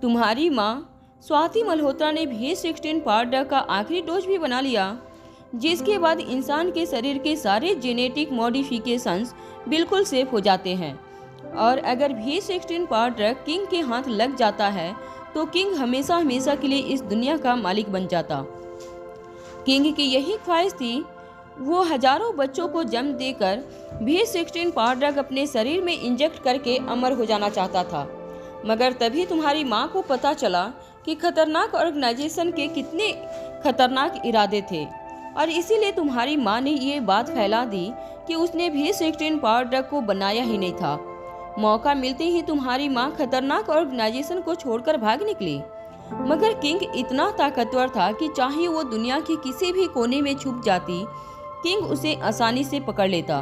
तुम्हारी माँ स्वाति मल्होत्रा ने V16 पावर ड्रग का आखिरी डोज भी बना लिया, जिसके बाद इंसान के शरीर के सारे जेनेटिक मॉडिफिकेशंस बिल्कुल सेफ हो जाते हैं। और अगर V16 पावर ड्रग किंग के हाथ लग जाता है तो किंग हमेशा हमेशा के लिए इस दुनिया का मालिक बन जाता। किंग की यही ख्वाहिश थी। वो हजारों बच्चों को जन्म देकर V16 पावर ड्रग अपने शरीर में इंजेक्ट करके अमर हो जाना चाहता था। मगर तभी तुम्हारी माँ को पता चला कि खतरनाक ऑर्गेनाइजेशन के कितने खतरनाक इरादे थे, और इसीलिए तुम्हारी माँ ने ये बात फैला दी कि उसने भी 16 पावर ड्रग को बनाया ही नहीं था। मौका मिलते ही तुम्हारी माँ खतरनाक ऑर्गेनाइजेशन को छोड़कर भाग निकली। मगर किंग इतना ताकतवर था कि चाहे वो दुनिया के किसी भी कोने में छुप जाती, किंग उसे आसानी से पकड़ लेता।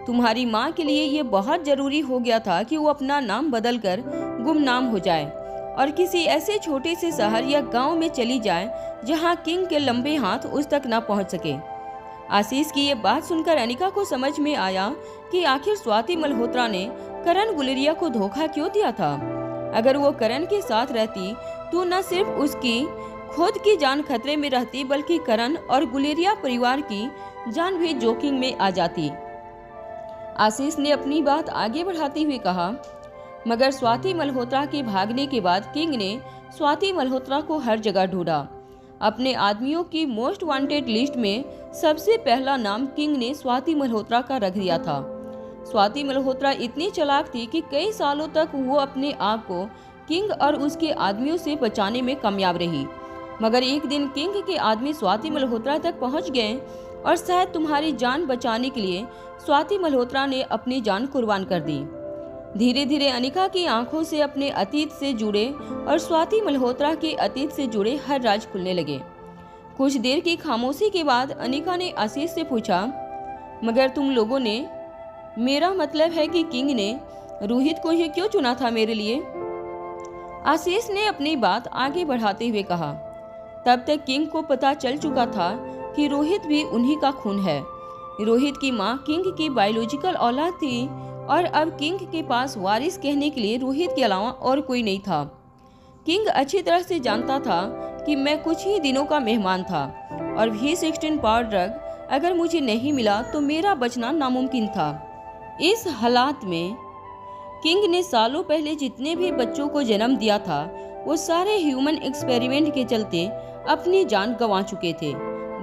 तुम्हारी माँ के लिए ये बहुत जरूरी हो गया था कि वो अपना नाम बदलकर गुमनाम हो जाए और किसी ऐसे छोटे से शहर या गांव में चली जाए जहां किंग के लंबे हाथ उस तक न पहुंच सके। आशीष की ये बात सुनकर अनिका को समझ में आया कि आखिर स्वाति मल्होत्रा ने करण गुलेरिया को धोखा क्यों दिया था। अगर वो करण के साथ रहती तो न सिर्फ उसकी खुद की जान खतरे में रहती, बल्कि करण और गुलेरिया परिवार की जान भी जोखिम में आ जाती। आशीष ने अपनी बात आगे बढ़ाते हुए कहा, मगर स्वाति मल्होत्रा के भागने के बाद किंग ने स्वाति मल्होत्रा को हर जगह ढूंढा। अपने आदमियों की मोस्ट वांटेड लिस्ट में सबसे पहला नाम किंग ने स्वाति मल्होत्रा का रख दिया था। स्वाति मल्होत्रा इतनी चालाक थी कि कई सालों तक वो अपने आप को किंग और उसके आदमियों से बचाने में कामयाब रही। मगर एक दिन किंग के आदमी स्वाति मल्होत्रा तक पहुंच गए और शायद तुम्हारी जान बचाने के लिए स्वाति मल्होत्रा ने अपनी जान कुर्बान कर दी। धीरे धीरे अनिका की आंखों से अपने अतीत से जुड़े और स्वाति मल्होत्रा के अतीत से जुड़े हर राज खुलने लगे। कुछ देर की खामोशी के बाद अनिका ने आशीष से पूछा, मगर तुम लोगों ने, मेरा मतलब है कि किंग ने रोहित को ही क्यों चुना था मेरे लिए? आशीष ने अपनी बात आगे बढ़ाते हुए कहा, तब तक किंग को पता चल चुका था कि रोहित भी उन्हीं का खून है। रोहित की माँ किंग की बायोलॉजिकल औलाद थी और अब किंग के पास वारिस कहने के लिए रोहित के अलावा और कोई नहीं था। किंग अच्छी तरह से जानता था कि मैं कुछ ही दिनों का मेहमान था और V16 पावर ड्रग अगर मुझे नहीं मिला तो मेरा बचना नामुमकिन था। इस हालात में किंग ने सालों पहले जितने भी बच्चों को जन्म दिया था वो सारे ह्यूमन एक्सपेरिमेंट के चलते अपनी जान गंवा चुके थे।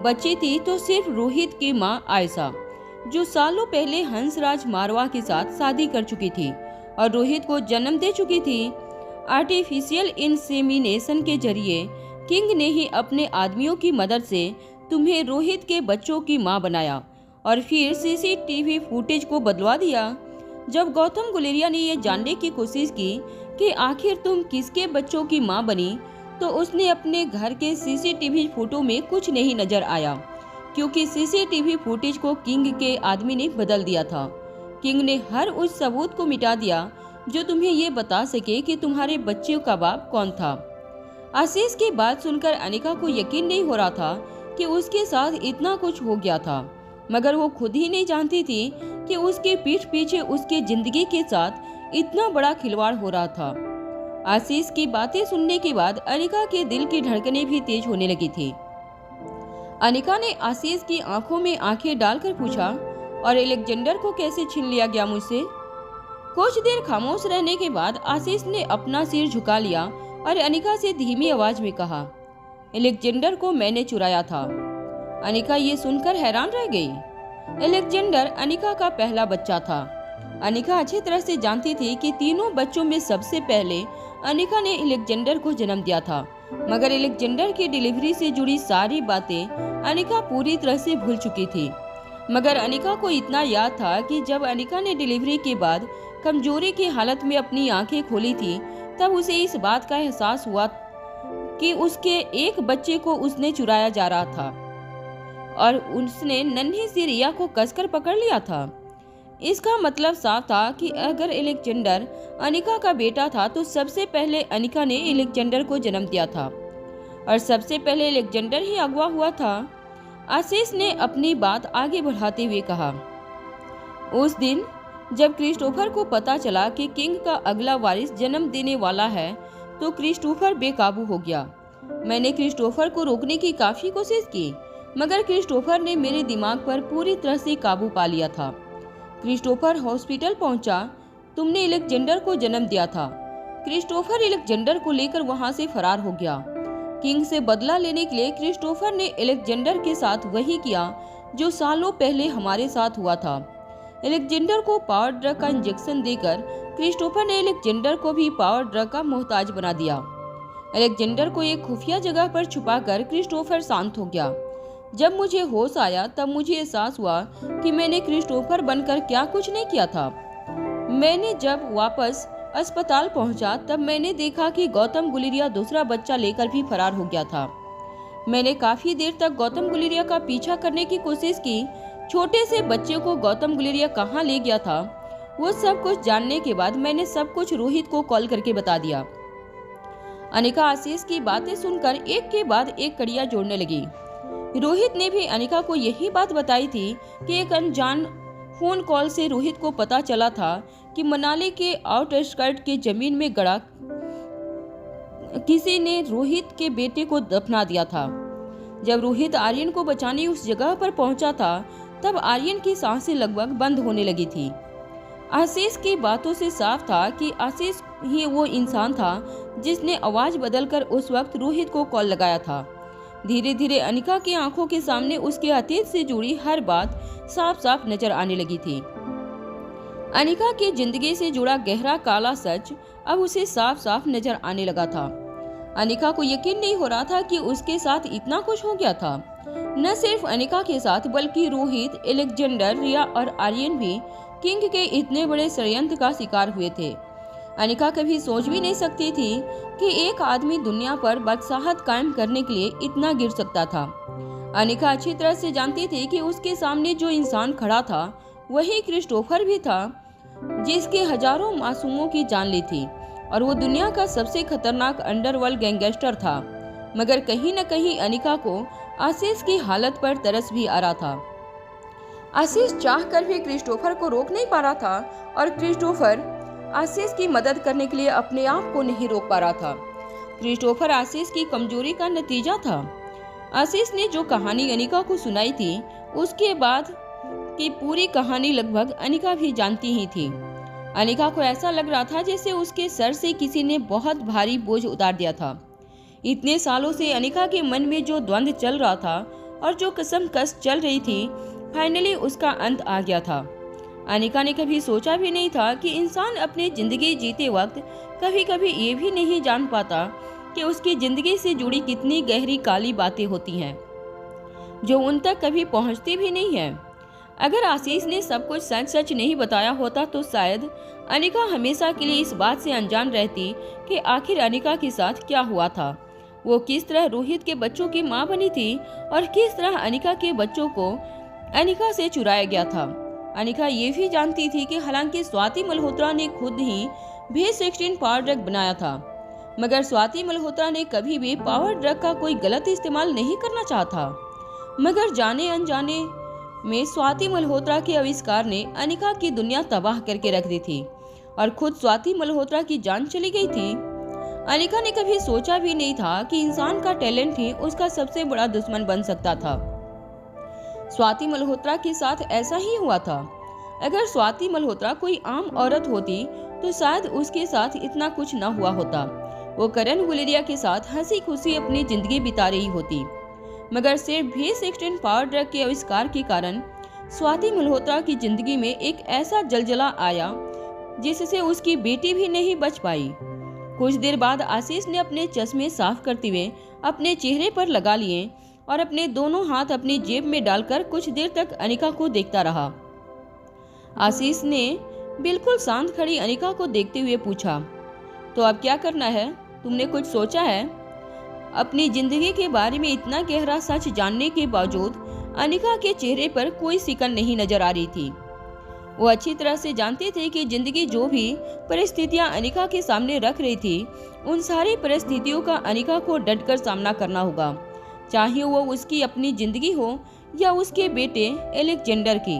बची थी तो सिर्फ रोहित की माँ आयशा, जो सालों पहले हंसराज मारवा के साथ शादी कर चुकी थी और रोहित को जन्म दे चुकी थी। आर्टिफिशियल इंसेमिनेशन के जरिए किंग ने ही अपने आदमियों की मदद से तुम्हें रोहित के बच्चों की मां बनाया और फिर CCTV फुटेज को बदलवा दिया। जब गौतम गुलेरिया ने यह जानने की कोशिश की कि आखिर तुम किसके बच्चों की मां बनी, तो उसने अपने घर के CCTV फोटो में कुछ नहीं नजर आया, क्योंकि CCTV फुटेज को किंग के आदमी ने बदल दिया था। किंग ने हर उस सबूत को मिटा दिया जो तुम्हें ये बता सके कि तुम्हारे बच्चों का बाप कौन था। आशीष की बात सुनकर अनिका को यकीन नहीं हो रहा था कि उसके साथ इतना कुछ हो गया था, मगर वो खुद ही नहीं जानती थी कि उसके पीठ पीछे उसके जिंदगी के साथ इतना बड़ा खिलवाड़ हो रहा था। आशीष की बातें सुनने के बाद अनिका के दिल की धड़कनें भी तेज होने लगी थी। अनिका ने आशीष की आंखों में आंखें डालकर पूछा, और एलेक्जेंडर को कैसे छीन लिया गया मुझसे? कुछ देर खामोश रहने के बाद आशीष ने अपना सिर झुका लिया और अनिका से धीमी आवाज में कहा, एलेक्जेंडर को मैंने चुराया था। अनिका ये सुनकर हैरान रह गई। एलेक्जेंडर अनिका का पहला बच्चा था। अनिका अच्छी तरह से जानती थी कि तीनों बच्चों में सबसे पहले अनिका ने एलेक्जेंडर को जन्म दिया था, मगर एलेक्जेंडर की डिलीवरी से जुड़ी सारी बातें अनिका पूरी तरह से भूल चुकी थी। मगर अनिका को इतना याद था कि जब अनिका ने डिलीवरी के बाद कमजोरी की हालत में अपनी आंखें खोली थी, तब उसे इस बात का एहसास हुआ कि उसके एक बच्चे को उसने चुराया जा रहा था और उसने नन्ही सी रिया को कसकर पकड़ लिया था। इसका मतलब साफ था कि अगर एलेक्जेंडर अनिका का बेटा था तो सबसे पहले अनिका ने एलेक्जेंडर को जन्म दिया था और सबसे पहले एलेक्जेंडर ही अगवा हुआ था। आशीष ने अपनी बात आगे बढ़ाते हुए कहा, उस दिन जब क्रिस्टोफर को पता चला कि किंग का अगला वारिस जन्म देने वाला है तो क्रिस्टोफर बेकाबू हो गया। मैंने क्रिस्टोफर को रोकने की काफी कोशिश की, मगर क्रिस्टोफर ने मेरे दिमाग पर पूरी तरह से काबू पा लिया था। क्रिस्टोफर हॉस्पिटल पहुंचा, तुमने एलेक्जेंडर को जन्म दिया था। क्रिस्टोफर एलेक्जेंडर को लेकर वहां से फरार हो गया। किंग से बदला लेने के लिए क्रिस्टोफर ने एलेक्जेंडर के साथ वही किया जो सालों पहले हमारे साथ हुआ था। एलेक्जेंडर को पावर ड्रग का इंजेक्शन देकर क्रिस्टोफर ने एलेक्जेंडर को भी पावर ड्रग का मोहताज बना दिया। अलेक्जेंडर को एक खुफिया जगह पर छुपाकर क्रिस्टोफर शांत हो गया। जब मुझे होश आया तब मुझे एहसास हुआ कि मैंने क्रिस्टोफर बनकर क्या कुछ नहीं किया था। मैंने जब वापस अस्पताल पहुंचा तब मैंने देखा कि गौतम गुलेरिया दूसरा बच्चा लेकर भी फरार हो गया था। मैंने काफी देर तक गौतम गुलेरिया का पीछा करने की कोशिश की। छोटे से बच्चे को गौतम गुलेरिया कहाँ ले गया था, वो सब कुछ जानने के बाद मैंने सब कुछ रोहित को कॉल करके बता दिया। अनिका आशीष की बातें सुनकर एक के बाद एक कड़ियाँ जोड़ने लगी। रोहित ने भी अनिका को यही बात बताई थी कि एक अनजान फोन कॉल से रोहित को पता चला था कि मनाली के आउटस्कर्ट के जमीन में गड़ा किसी ने रोहित के बेटे को दफना दिया था। जब रोहित आर्यन को बचाने उस जगह पर पहुंचा था तब आर्यन की सांसें लगभग बंद होने लगी थी। आशीष की बातों से साफ था कि आशीष ही वो इंसान था जिसने आवाज बदलकर उस वक्त रोहित को कॉल लगाया था। धीरे धीरे अनिका की आंखों के सामने उसके अतीत से जुड़ी हर बात साफ साफ नजर आने लगी थी। अनिका की जिंदगी से जुड़ा गहरा काला सच अब उसे साफ साफ नजर आने लगा था। अनिका को यकीन नहीं हो रहा था कि उसके साथ इतना कुछ हो गया था। न सिर्फ अनिका के साथ बल्कि रोहित, अलेक्जेंडर, रिया और आर्यन भी किंग के इतने बड़े षड्यंत्र का शिकार हुए थे। अनिका कभी सोच भी नहीं सकती थी कि एक आदमी दुनिया पर बादशाहत कायम करने के लिए इतना गिर सकता था। अनिका अच्छी तरह से जानती थी कि उसके सामने जो इंसान खड़ा था वही क्रिस्टोफर भी था जिसके हजारों मासूमों की जान ली थी और वो दुनिया का सबसे खतरनाक अंडरवर्ल्ड गैंगस्टर था। मगर कहीं न कहीं अनिका को आशीष की हालत पर तरस भी आ रहा था। आशीष चाहकर भी क्रिस्टोफर को रोक नहीं पा रहा था और क्रिस्टोफर आशीष की मदद करने के लिए अपने आप को नहीं रोक पा रहा था। क्रिस्टोफर आशीष की कमजोरी का नतीजा था। आशीष ने जो कहानी अनिका को सुनाई थी उसके बाद की पूरी कहानी लगभग अनिका भी जानती ही थी। अनिका को ऐसा लग रहा था जैसे उसके सर से किसी ने बहुत भारी बोझ उतार दिया था। इतने सालों से अनिका के मन में जो द्वंद्व चल रहा था और जो कसमकस चल रही थी, फाइनली उसका अंत आ गया था। अनिका ने कभी सोचा भी नहीं था कि इंसान अपनी जिंदगी जीते वक्त कभी कभी ये भी नहीं जान पाता कि उसकी जिंदगी से जुड़ी कितनी गहरी काली बातें होती हैं जो उन तक कभी पहुंचती भी नहीं है। अगर आशीष ने सब कुछ सच सच नहीं बताया होता तो शायद अनिका हमेशा के लिए इस बात से अनजान रहती कि आखिर अनिका के साथ क्या हुआ था। वो किस तरह रोहित के बच्चों की मां बनी थी और किस तरह अनिका के बच्चों को अनिका से चुराया गया था। अनिका ये भी जानती थी कि हालांकि स्वाति मल्होत्रा ने खुद ही B16 पावर ड्रग बनाया था, मगर स्वाति मल्होत्रा ने कभी भी पावर ड्रग का कोई गलत इस्तेमाल नहीं करना चाहता। मगर जाने अनजाने में स्वाति मल्होत्रा के आविष्कार ने अनिका की दुनिया तबाह करके रख दी थी और खुद स्वाति मल्होत्रा की जान चली गई थी। अनिका ने कभी सोचा भी नहीं था कि इंसान का टैलेंट ही उसका सबसे बड़ा दुश्मन बन सकता था। स्वाति मल्होत्रा के साथ ऐसा ही हुआ था। अगर स्वाति मल्होत्रा कोई आम औरत होती तो शायद उसके साथ इतना कुछ न हुआ होता। वो करण गुलेरिया के साथ हंसी खुशी अपनी जिंदगी बिता रही होती। मगर सिर्फ B16 पावर ड्रग के आविष्कार के कारण स्वाति मल्होत्रा की जिंदगी में एक ऐसा जलजला आया जिससे उसकी बेटी भी नहीं बच पाई। कुछ देर बाद आशीष ने अपने चश्मे साफ करते हुए अपने चेहरे पर लगा लिए और अपने दोनों हाथ अपनी जेब में डालकर कुछ देर तक अनिका को देखता रहा। आशीष ने बिल्कुल शांत खड़ी अनिका को देखते हुए पूछा, तो अब क्या करना है? तुमने कुछ सोचा है? अपनी जिंदगी के बारे में इतना गहरा सच जानने के बावजूद अनिका के चेहरे पर कोई सिकन नहीं नजर आ रही थी। वो अच्छी तरह से जानते थे कि जिंदगी जो भी परिस्थितियां अनिका के सामने रख रही थी, उन सारी परिस्थितियों का अनिका को डटकर सामना करना होगा, चाहे वो उसकी अपनी जिंदगी हो या उसके बेटे अलेक्जेंडर की।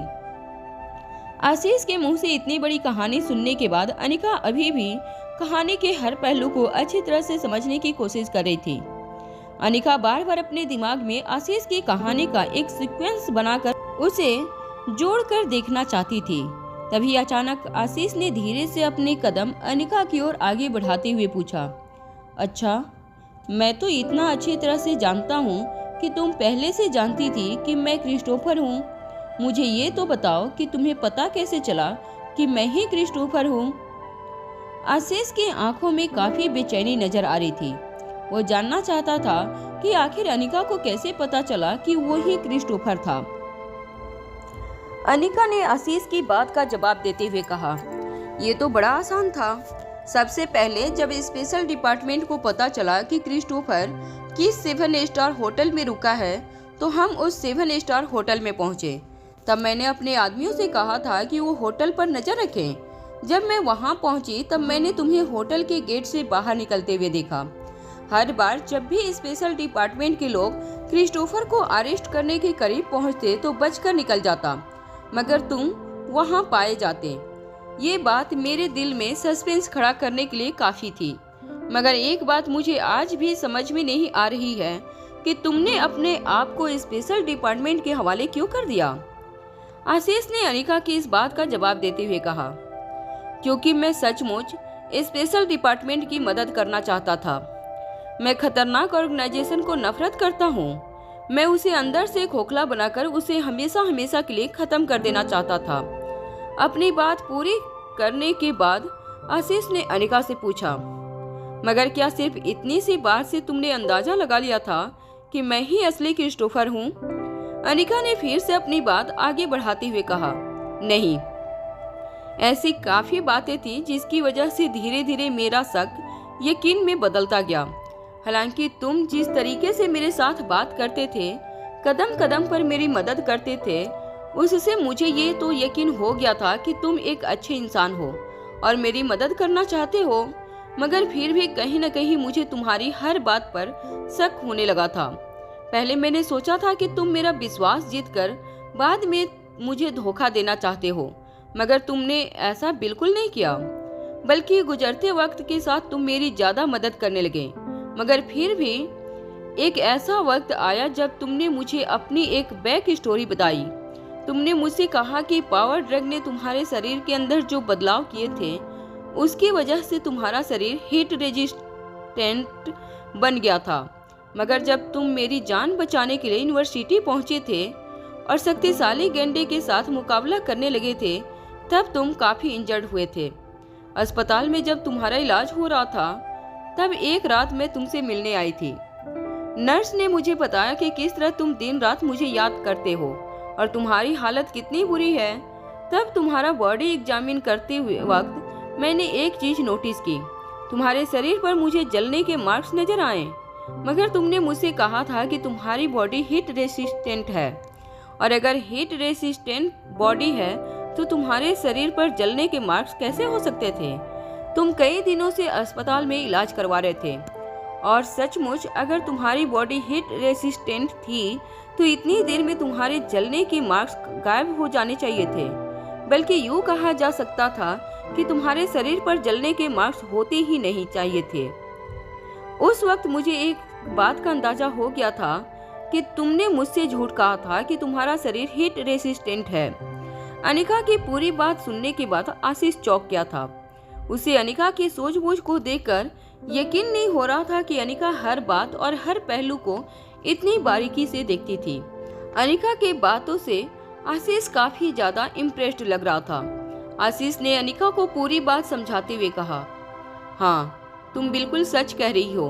आशीष के मुंह से इतनी बड़ी कहानी सुनने के बाद अनिका अभी भी कहानी के हर पहलू को अच्छी तरह से समझने की कोशिश कर रही थी। अनिका बार बार अपने दिमाग में आशीष की कहानी का एक सीक्वेंस बनाकर उसे जोड़कर देखना चाहती थी। तभी अचानक आशीष ने धीरे से अपने कदम अनिका की ओर आगे बढ़ाते हुए पूछा, अच्छा, मैं तो इतना अच्छी तरह से जानता हूँ कि तुम पहले से जानती थी कि मैं क्रिस्टोफर हूँ। मुझे ये तो बताओ कि तुम्हें पता कैसे चला कि मैं ही क्रिस्टोफर हूँ? आशीष की आंखों में काफी बेचैनी नजर आ रही थी। वो जानना चाहता था कि आखिर अनिका को कैसे पता चला कि वो ही क्रिस्टोफर था। अनिका ने आशीष की बात का जवाब देते हुए कहा, ये तो बड़ा आसान था। सबसे पहले जब स्पेशल डिपार्टमेंट को पता चला कि क्रिस्टोफर किस 7 स्टार होटल में रुका है तो हम उस 7 स्टार होटल में पहुंचे। तब मैंने अपने आदमियों से कहा था कि वो होटल पर नजर रखें। जब मैं वहां पहुंची तब मैंने तुम्हें होटल के गेट से बाहर निकलते हुए देखा। हर बार जब भी स्पेशल डिपार्टमेंट के लोग क्रिस्टोफर को अरेस्ट करने के करीब पहुंचते तो बचकर निकल जाता, मगर तुम वहां पाए जाते। ये बात मेरे दिल में सस्पेंस खड़ा करने के लिए काफी थी। मगर एक बात मुझे आज भी समझ में नहीं आ रही है कि तुमने अपने आप को स्पेशल डिपार्टमेंट के हवाले क्यों कर दिया। आशीष ने अनिका की इस बात का जवाब देते हुए कहा, क्योंकि मैं सचमुच स्पेशल डिपार्टमेंट की मदद करना चाहता था। मैं खतरनाक ऑर्गेनाइजेशन को नफरत करता हूँ। मैं उसे अंदर से खोखला बनाकर उसे हमेशा हमेशा के लिए खत्म कर देना चाहता था। अपनी बात पूरी करने के बाद आशीष ने अनिका से पूछा, मगर क्या सिर्फ इतनी सी बात से तुमने अंदाजा लगा लिया था कि मैं ही असली क्रिस्टोफर हूँ? अनिका ने फिर से अपनी बात आगे बढ़ाते हुए कहा, नहीं, ऐसी काफी बातें थी जिसकी वजह से धीरे धीरे मेरा शक यकीन में बदलता गया। हालांकि तुम जिस तरीके से मेरे साथ बात करते थे, कदम कदम पर मेरी मदद करते थे, उससे मुझे ये तो यकीन हो गया था कि तुम एक अच्छे इंसान हो और मेरी मदद करना चाहते हो। मगर फिर भी कहीं न कहीं मुझे तुम्हारी हर बात पर शक होने लगा था। पहले मैंने सोचा था कि तुम मेरा विश्वास जीतकर बाद में मुझे धोखा देना चाहते हो, मगर तुमने ऐसा बिल्कुल नहीं किया, बल्कि गुजरते वक्त के साथ तुम मेरी ज्यादा मदद करने लगे। मगर फिर भी एक ऐसा वक्त आया जब तुमने मुझे अपनी एक बैक स्टोरी बताई। तुमने मुझसे कहा कि पावर ड्रग ने तुम्हारे शरीर के अंदर जो बदलाव किए थे उसकी वजह से तुम्हारा शरीर हीट रेजिस्टेंट बन गया था। मगर जब तुम मेरी जान बचाने के लिए यूनिवर्सिटी पहुंचे थे और शक्तिशाली गेंडे के साथ मुकाबला करने लगे थे, तब तुम काफी इंजर्ड हुए थे। अस्पताल में जब तुम्हारा इलाज हो रहा था तब एक रात मैं तुमसे मिलने आई थी। नर्स ने मुझे बताया कि किस तरह तुम दिन रात मुझे याद करते हो और तुम्हारी हालत कितनी बुरी है। तब तुम्हारा बॉडी एग्जामिन करते हुए वक्त मैंने एक चीज नोटिस की, तुम्हारे शरीर पर मुझे जलने के मार्क्स नजर आए। मगर तुमने मुझसे कहा था कि तुम्हारी बॉडी हीट रेसिस्टेंट है, और अगर हीट रेसिस्टेंट बॉडी है तो तुम्हारे शरीर पर जलने के मार्क्स कैसे हो सकते थे? तुम कई दिनों से अस्पताल में इलाज करवा रहे थे, और सचमुच अगर तुम्हारी बॉडी हीट रेसिस्टेंट थी तो इतनी देर में तुम्हारे जलने के मार्क्स गायब हो जाने चाहिए थे। बल्कि यूँ कहा जा सकता था कि तुम्हारे शरीर पर जलने के मार्क्स होते ही नहीं चाहिए थे। उस वक्त मुझे एक बात का अंदाजा हो गया था कि तुमने मुझसे झूठ कहा था कि तुम्हारा शरीर हीट रेसिस्टेंट है। अनिका की पूरी बात सुनने के बाद आशीष चौंक गया था। उसे अनिका की सूझबूझ को देखकर यकीन नहीं हो रहा था कि अनिका हर बात और हर पहलू को इतनी बारीकी से देखती थी। अनिका की बातों से आशीष काफी ज्यादा इम्प्रेस्ड लग रहा था। आशीष ने अनिका को पूरी बात समझाते हुए कहा, हाँ, तुम बिल्कुल सच कह रही हो।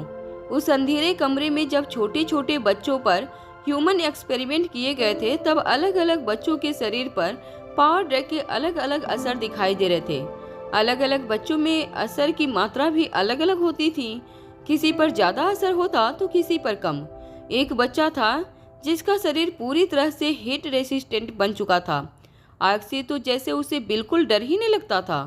उस अंधेरे कमरे में जब छोटे छोटे बच्चों पर ह्यूमन एक्सपेरिमेंट किए गए थे तब अलग अलग बच्चों के शरीर पर पावर ड्रग के अलग अलग असर दिखाई दे रहे थे। अलग अलग बच्चों में असर की मात्रा भी अलग अलग होती थी। किसी पर ज्यादा असर होता तो किसी पर कम। एक बच्चा था जिसका शरीर पूरी तरह से हीट रेसिस्टेंट बन चुका था। आग से तो जैसे उसे बिल्कुल डर ही नहीं लगता था।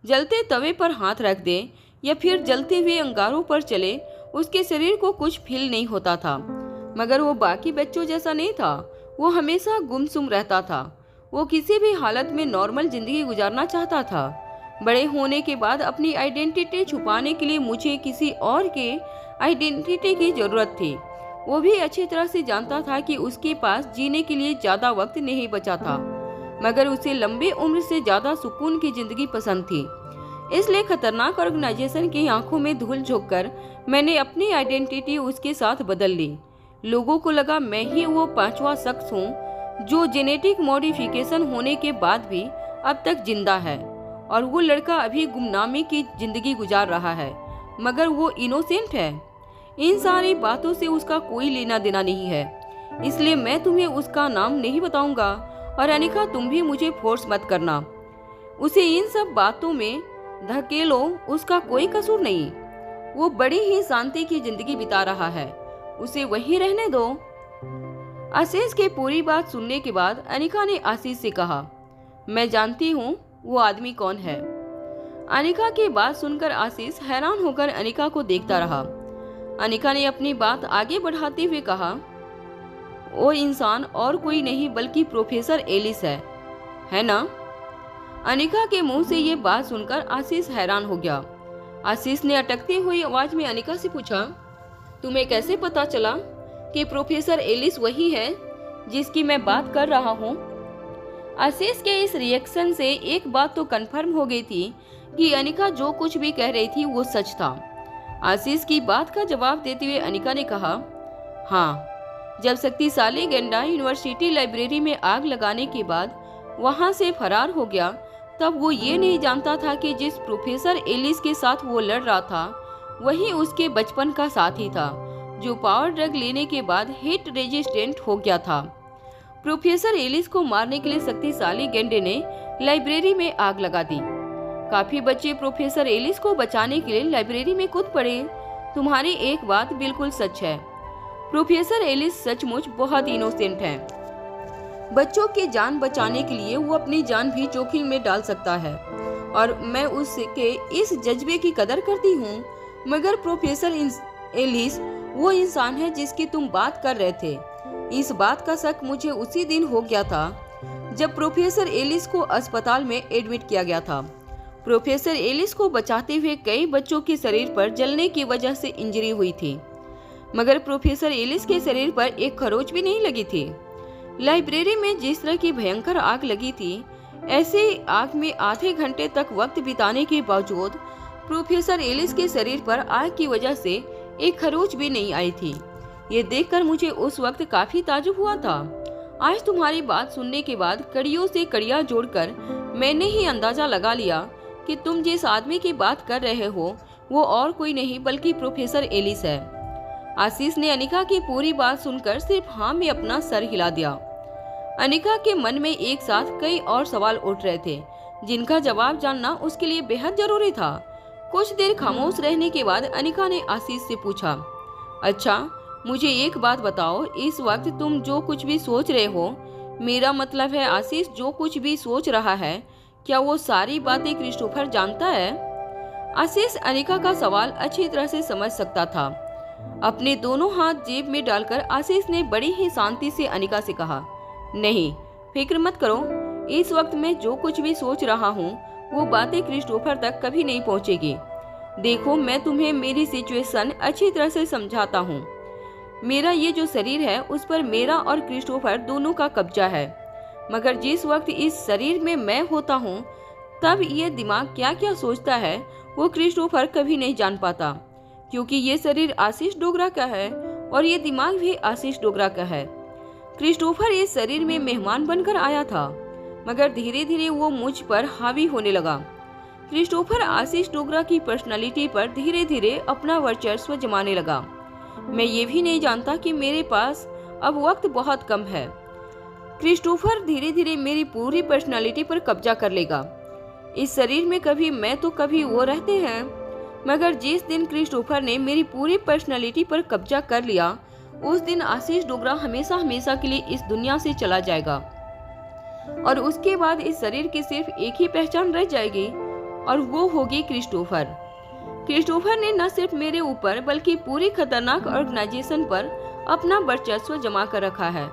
जलते तवे पर हाथ रख दे या फिर जलते हुए अंगारों पर चले, उसके शरीर को कुछ फील नहीं होता था। मगर वो बाकी बच्चों जैसा नहीं था। वो हमेशा गुमसुम रहता था। वो किसी भी हालत में नॉर्मल जिंदगी गुजारना चाहता था। बड़े होने के बाद अपनी आइडेंटिटी छुपाने के लिए मुझे किसी और के आइडेंटिटी की जरूरत थी। वो भी अच्छी तरह से जानता था कि उसके पास जीने के लिए ज्यादा वक्त नहीं बचा था, मगर उसे लंबे उम्र से ज्यादा सुकून की जिंदगी पसंद थी। इसलिए खतरनाक ऑर्गेनाइजेशन की आंखों में धूल झोंककर मैंने अपनी आइडेंटिटी उसके साथ बदल ली। लोगों को लगा मैं ही वो पांचवा शख्स हूँ जो जेनेटिक मॉडिफिकेशन होने के बाद भी अब तक जिंदा है, और वो लड़का अभी गुमनामी की जिंदगी गुजार रहा है, मगर वो इनोसेंट है। इन सारी बातों से उसका कोई लेना देना नहीं है, इसलिए मैं तुम्हें उसका नाम नहीं बताऊंगा। और अनिका, तुम भी मुझे फोर्स मत करना, उसे इन सब बातों में धकेलो, उसका कोई कसूर नहीं। वो बड़ी ही शांति की जिंदगी बिता रहा है, उसे वहीं रहने दो। आशीष की पूरी बात सुनने के बाद अनिका ने आशीष से कहा, मैं जानती हूँ वो आदमी कौन है। अनिका की बात सुनकर आशीष हैरान होकर अनिका को देखता रहा। अनिका ने अपनी बात आगे बढ़ाते हुए कहा, वो इंसान और कोई नहीं बल्कि प्रोफेसर एलिस है ना? अनिका के मुंह से ये बात सुनकर आशीष हैरान हो गया। आशीष ने अटकती हुई आवाज में अनिका से पूछा, तुम्हें कैसे पता चला कि प्रोफेसर एलिस वही है जिसकी मैं बात कर रहा हूँ? आशीष के इस रिएक्शन से एक बात तो कंफर्म हो गई थी कि अनिका जो कुछ भी कह रही थी वो सच था। आशीष की बात का जवाब देते हुए अनिका ने कहा, हाँ, जब शक्तिशाली गेंडा यूनिवर्सिटी लाइब्रेरी में आग लगाने के बाद वहां से फरार हो गया, तब वो ये नहीं जानता था कि जिस प्रोफेसर एलिस के साथ वो लड़ रहा था वही उसके बचपन का साथी था, जो पावर ड्रग लेने के बाद हीट रेजिस्टेंट हो गया था। प्रोफेसर एलिस को मारने के लिए शक्तिशाली गेंडे ने लाइब्रेरी में आग लगा दी। काफी बच्चे प्रोफेसर एलिस को बचाने के लिए लाइब्रेरी में कूद पड़े। तुम्हारी एक बात बिल्कुल सच है, प्रोफेसर एलिस सचमुच बहुत इनोसेंट है। बच्चों की जान बचाने के लिए वो अपनी जान भी जोखिम में डाल सकता है, और मैं उसके इस जज्बे की कदर करती हूँ। मगर प्रोफेसर एलिस वो इंसान है जिसकी तुम बात कर रहे थे। इस बात का शक मुझे उसी दिन हो गया था जब प्रोफेसर एलिस को अस्पताल में एडमिट किया गया था। प्रोफेसर एलिस को बचाते हुए कई बच्चों के शरीर पर जलने की वजह से इंजरी हुई थी, मगर प्रोफेसर एलिस के शरीर पर एक खरोच भी नहीं लगी थी। लाइब्रेरी में जिस तरह की भयंकर आग लगी थी, ऐसे आग में आधे घंटे तक वक्त बिताने के बावजूद प्रोफेसर एलिस के शरीर पर आग की वजह से एक खरोच भी नहीं आई थी। ये देखकर मुझे उस वक्त काफी ताजुब हुआ था। आज तुम्हारी बात सुनने के बाद कड़ियों से कड़ियां जोड़कर मैंने ही अंदाजा लगा लिया कि तुम जिस आदमी की बात कर रहे हो वो और कोई नहीं बल्कि प्रोफेसर एलिस है। आशीष ने अनिका की पूरी बात सुनकर सिर्फ हाँ में अपना सर हिला दिया। अनिका के मन में एक साथ कई और सवाल उठ रहे थे, जिनका जवाब जानना उसके लिए बेहद जरूरी था। कुछ देर खामोश रहने के बाद अनिका ने आशीष से पूछा, अच्छा, मुझे एक बात बताओ, इस वक्त तुम जो कुछ भी सोच रहे हो, मेरा मतलब है आशीष जो कुछ भी सोच रहा है, क्या वो सारी बातें क्रिस्टोफर जानता है? आशीष अनिका का सवाल अच्छी तरह से समझ सकता था। अपने दोनों हाथ जेब में डालकर आशीष ने बड़ी ही शांति से अनिका से कहा, नहीं, फिक्र मत करो, इस वक्त मैं जो कुछ भी सोच रहा हूँ वो बातें क्रिस्टोफर तक कभी नहीं पहुँचेगी। देखो, मैं तुम्हें मेरी सिचुएशन अच्छी तरह से समझाता हूँ। मेरा ये जो शरीर है उस पर मेरा और क्रिस्टोफर दोनों का कब्जा है, मगर जिस वक्त इस शरीर में मैं होता हूँ तब ये दिमाग क्या क्या सोचता है वो क्रिस्टोफर कभी नहीं जान पाता, क्योंकि ये शरीर आशीष डोगरा का है और ये दिमाग भी आशीष डोगरा का है। क्रिस्टोफर इस शरीर में मेहमान बनकर आया था, मगर धीरे धीरे वो मुझ पर हावी होने लगा। क्रिस्टोफर आशीष डोगरा की पर्सनालिटी पर धीरे धीरे अपना वर्चस्व जमाने लगा। मैं ये भी नहीं जानता कि मेरे पास अब वक्त बहुत कम है। क्रिस्टोफर धीरे धीरे मेरी पूरी पर्सनालिटी पर कब्जा कर लेगा। इस शरीर में कभी मैं तो कभी वो रहते हैं, मगर जिस दिन क्रिस्टोफर ने मेरी पूरी पर्सनालिटी पर कब्जा कर लिया उस दिन आशीष डोगरा हमेशा हमेशा के लिए इस दुनिया से चला जाएगा, और उसके बाद इस शरीर की सिर्फ एक ही पहचान रह जाएगी और वो होगी क्रिस्टोफर। क्रिस्टोफर ने न सिर्फ मेरे ऊपर बल्कि पूरी खतरनाक ऑर्गेनाइजेशन पर अपना वर्चस्व जमा कर रखा है।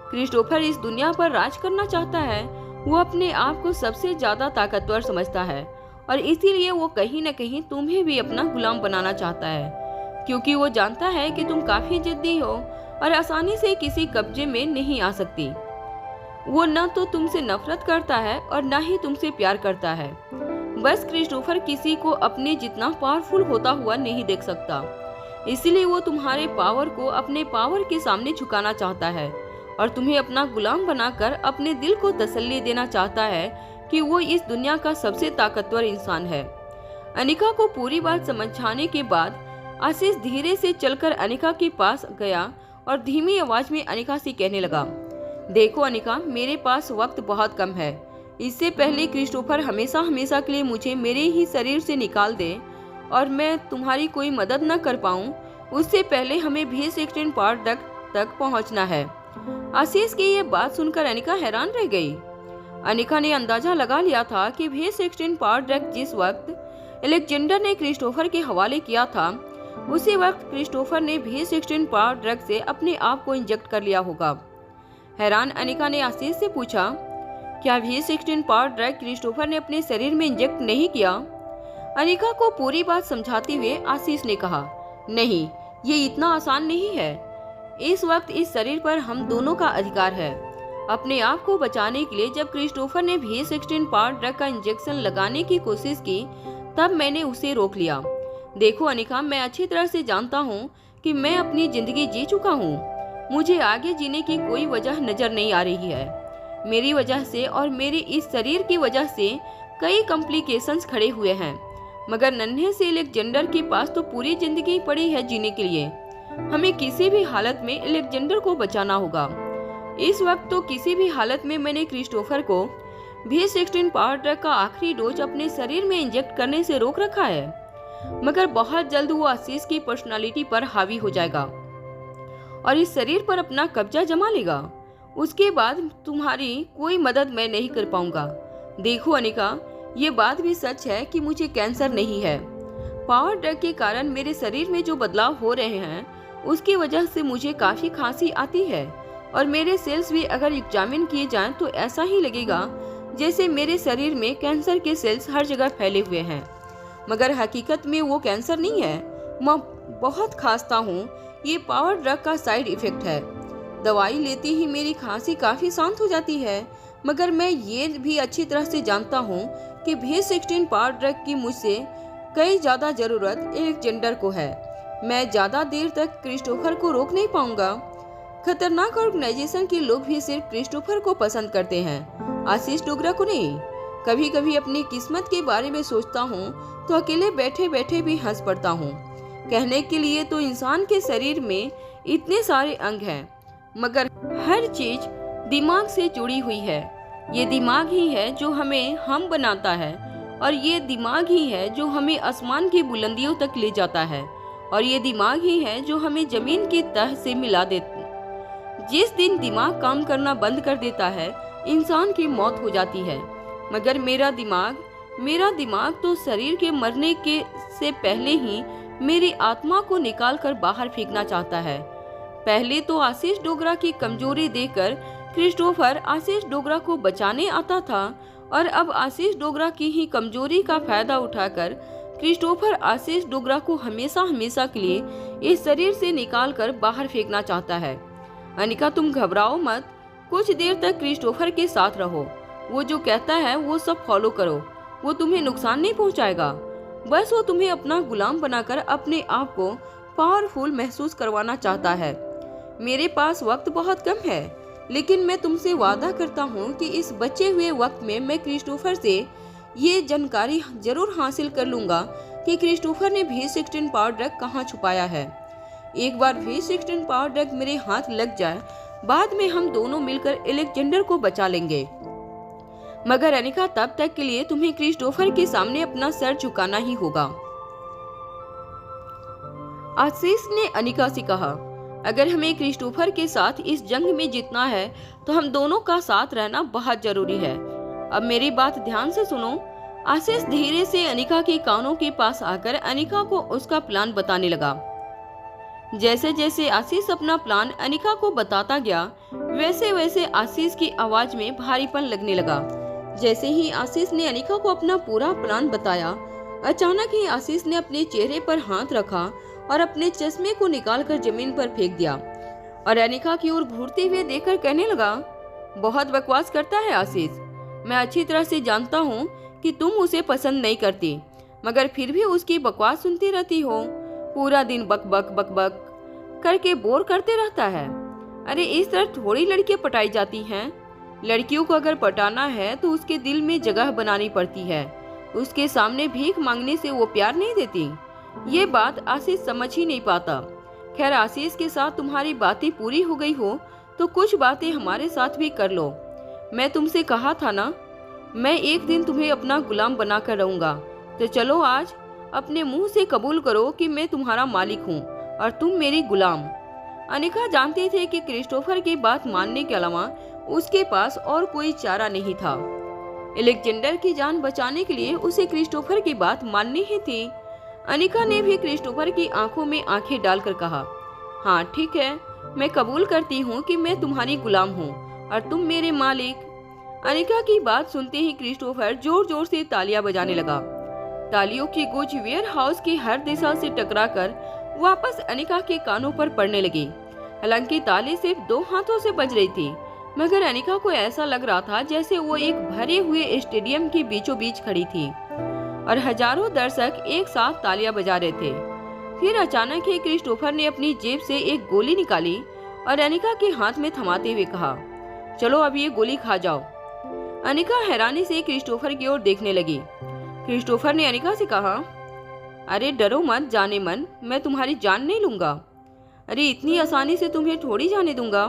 क्रिस्टोफर इस दुनिया पर राज करना चाहता है। वो अपने आप को सबसे ज्यादा ताकतवर समझता है और इसीलिए वो कहीं न कहीं तुम्हें भी अपना गुलाम बनाना चाहता है, क्योंकि वो जानता है कि तुम काफी जिद्दी हो और आसानी से किसी कब्जे में नहीं आ सकती। वो न तो तुमसे नफरत करता है और न ही तुमसे प्यार करता है। बस क्रिस्टोफर किसी को अपने जितना पावरफुल होता हुआ नहीं देख सकता, इसलिए वो तुम्हारे पावर को अपने पावर के सामने झुकाना चाहता है और तुम्हें अपना गुलाम बनाकर अपने दिल को तसल्ली देना चाहता है कि वो इस दुनिया का सबसे ताकतवर इंसान है। अनिका को पूरी बात समझाने के बाद आशीष धीरे से चलकर अनिका के पास गया और धीमी आवाज में अनिका से कहने लगा, देखो अनिका, मेरे पास वक्त बहुत कम है। इससे पहले क्रिस्टोफर हमेशा हमेशा के लिए मुझे मेरे ही शरीर से निकाल दे और मैं तुम्हारी कोई मदद न कर पाऊं, उससे पहले हमें V16 पावर तक पहुंचना है। आशीष की ये बात सुनकर अनिका हैरान रह गई। अनिका ने अंदाजा लगा लिया था कि V16 पावर ड्रग जिस वक्त अलेक्जेंडर ने क्रिस्टोफर के हवाले किया था, उसी वक्त क्रिस्टोफर ने V16 पावर ड्रग से अपने आप को इंजेक्ट कर लिया होगा। हैरान अनिका ने आशीष से पूछा, क्या V16 पावर ड्रग क्रिस्टोफर ने अपने शरीर में इंजेक्ट नहीं किया? अनिका को पूरी बात समझाते हुए आशीष ने कहा, नहीं, ये इतना आसान नहीं है। इस वक्त इस शरीर पर हम दोनों का अधिकार है। अपने आप को बचाने के लिए जब क्रिस्टोफर ने V16 पावर ड्रग का इंजेक्शन लगाने की कोशिश की, तब मैंने उसे रोक लिया। देखो अनिका, मैं अच्छी तरह से जानता हूँ कि मैं अपनी जिंदगी जी चुका हूँ। मुझे आगे जीने की कोई वजह नजर नहीं आ रही है। मेरी वजह से और मेरे इस शरीर की वजह से कई कॉम्प्लिकेशंस खड़े हुए हैं, मगर नन्हे से अलेक्जेंडर के पास तो पूरी जिंदगी पड़ी है जीने के लिए। हमें किसी भी हालत में अलेक्जेंडर को बचाना होगा। इस वक्त तो किसी भी हालत में मैंने क्रिस्टोफर को V16 पावर ड्रग का आखिरी डोज अपने शरीर में इंजेक्ट करने से रोक रखा है, मगर बहुत जल्द वो आशीष की पर्सनालिटी पर हावी हो जाएगा और इस शरीर पर अपना कब्जा जमा लेगा। उसके बाद तुम्हारी कोई मदद मैं नहीं कर पाऊंगा। देखो अनिका, ये बात भी सच है कि मुझे कैंसर नहीं है। पावर ड्रग के कारण मेरे शरीर में जो बदलाव हो रहे हैं, उसकी वजह से मुझे काफी खांसी आती है और मेरे सेल्स भी अगर एग्जामिन किए जाएं तो ऐसा ही लगेगा जैसे मेरे शरीर में कैंसर के सेल्स हर जगह फैले हुए हैं, मगर हकीकत में वो कैंसर नहीं है। मैं बहुत खांसता हूँ, ये पावर ड्रग का साइड इफेक्ट है। दवाई लेते ही मेरी खांसी काफी शांत हो जाती है, मगर मैं ये भी अच्छी तरह से जानता हूँ कि V16 पावर ड्रग की मुझसे कई ज्यादा जरूरत अलेक्जेंडर को है। मैं ज्यादा देर तक क्रिस्टोफर को रोक नहीं पाऊंगा। खतरनाक ऑर्गेनाइजेशन के लोग भी सिर्फ क्रिस्टोफर को पसंद करते हैं, आशीष डोगरा को नहीं। कभी कभी अपनी किस्मत के बारे में सोचता हूँ तो अकेले बैठे बैठे भी हंस पड़ता हूँ। कहने के लिए तो इंसान के शरीर में इतने सारे अंग हैं, मगर हर चीज दिमाग से जुड़ी हुई है। ये दिमाग ही है जो हमें हम बनाता है और ये दिमाग ही है जो हमें आसमान की बुलंदियों तक ले जाता है और ये दिमाग ही है जो हमें जमीन की तह से मिला देता है। जिस दिन दिमाग काम करना बंद कर देता है, इंसान की मौत हो जाती है। मगर मेरा दिमाग तो शरीर के मरने के से पहले ही मेरी आत्मा को निकाल कर बाहर फेंकना चाहता है। पहले तो आशीष डोगरा की कमजोरी देखकर क्रिस्टोफर आशीष डोगरा को बचाने आता था और अब आशीष डोगरा की ही कमजोरी का फायदा उठाकर क्रिस्टोफर आशीष डोगरा को हमेशा हमेशा के लिए इस शरीर से निकाल कर बाहर फेंकना चाहता है। अनिका, तुम घबराओ मत, कुछ देर तक क्रिस्टोफर के साथ रहो। वो जो कहता है वो सब फॉलो करो, वो तुम्हें नुकसान नहीं पहुंचाएगा। बस वो तुम्हें अपना गुलाम बनाकर अपने आप को पावरफुल महसूस करवाना चाहता है। मेरे पास वक्त बहुत कम है, लेकिन मैं तुमसे वादा करता हूँ कि इस बचे हुए वक्त में मैं क्रिस्टोफर से ये जानकारी जरूर हासिल कर लूंगा कि क्रिस्टोफर ने V16 पावर ड्रग कहाँ छुपाया है। एक बार V16 पावर ड्रग मेरे हाथ लग जाए, बाद में हम दोनों मिलकर अलेक्जेंडर को बचा लेंगे। मगर अनिका, तब तक के लिए तुम्हें क्रिस्टोफर के सामने अपना सर झुकाना ही होगा। आशीष ने अनिका से कहा, अगर हमें क्रिस्टोफर के साथ इस जंग में जीतना है तो हम दोनों का साथ रहना बहुत जरूरी है। अब मेरी बात ध्यान से सुनो। आशीष धीरे से अनिका के कानों के पास आकर अनिका को उसका प्लान बताने लगा। जैसे जैसे आशीष अपना प्लान अनिका को बताता गया, वैसे वैसे आशीष की आवाज में भारीपन लगने लगा। जैसे ही आशीष ने अनिका को अपना पूरा प्लान बताया, अचानक ही आशीष ने अपने चेहरे पर हाथ रखा और अपने चश्मे को निकालकर जमीन पर फेंक दिया और अनिका की ओर घूरते हुए देखकर कहने लगा, बहुत बकवास करता है आशीष। मैं अच्छी तरह से जानता हूँ कि तुम उसे पसंद नहीं करती, मगर फिर भी उसकी बकवास सुनती रहती हो। पूरा दिन बक बक बक बक करके बोर करते रहता है। अरे इस तरह थोड़ी लड़कियां पटाई जाती हैं। लड़कियों को अगर पटाना है तो उसके दिल में जगह बनानी पड़ती है। उसके सामने भीख मांगने से वो प्यार नहीं देती। ये बात आशीष समझ ही नहीं पाता। खैर, आशीष के साथ तुम्हारी बातें पूरी हो गई हो तो कुछ बातें हमारे साथ भी कर लो। मैं तुमसे कहा था ना, मैं एक दिन तुम्हें अपना गुलाम बनाकर रहूंगा। तो चलो आज अपने मुंह से कबूल करो कि मैं तुम्हारा मालिक हूँ और तुम मेरी गुलाम। अनिका जानती थी कि क्रिस्टोफर की बात मानने के अलावा उसके पास और कोई चारा नहीं था। अलेक्जेंडर की जान बचाने के लिए उसे क्रिस्टोफर की बात माननी ही थी। अनिका ने भी क्रिस्टोफर की आंखों में आंखें डालकर कहा, हाँ ठीक है, मैं कबूल करती हूँ कि मैं तुम्हारी गुलाम हूँ और तुम मेरे मालिक। अनिका की बात सुनते ही क्रिस्टोफर जोर जोर से तालियां बजाने लगा। तालियों की गूंज वेयर हाउस की हर दिशा से टकराकर वापस अनिका के कानों पर पड़ने लगी। हालांकि ताली सिर्फ 2 हाथों से बज रही थी, मगर अनिका को ऐसा लग रहा था जैसे वो एक भरे हुए स्टेडियम के बीचों बीच खड़ी थी और हजारों दर्शक एक साथ तालियां बजा रहे थे। फिर अचानक ही क्रिस्टोफर ने अपनी जेब से एक गोली निकाली और अनिका के हाथ में थमाते हुए कहा, चलो अब ये गोली खा जाओ। अनिका हैरानी से क्रिस्टोफर की ओर देखने लगी। क्रिस्टोफर ने अनिका से कहा, अरे डरो मत जाने मन, मैं तुम्हारी जान नहीं लूंगा। अरे इतनी आसानी से तुम्हें थोड़ी जाने दूंगा।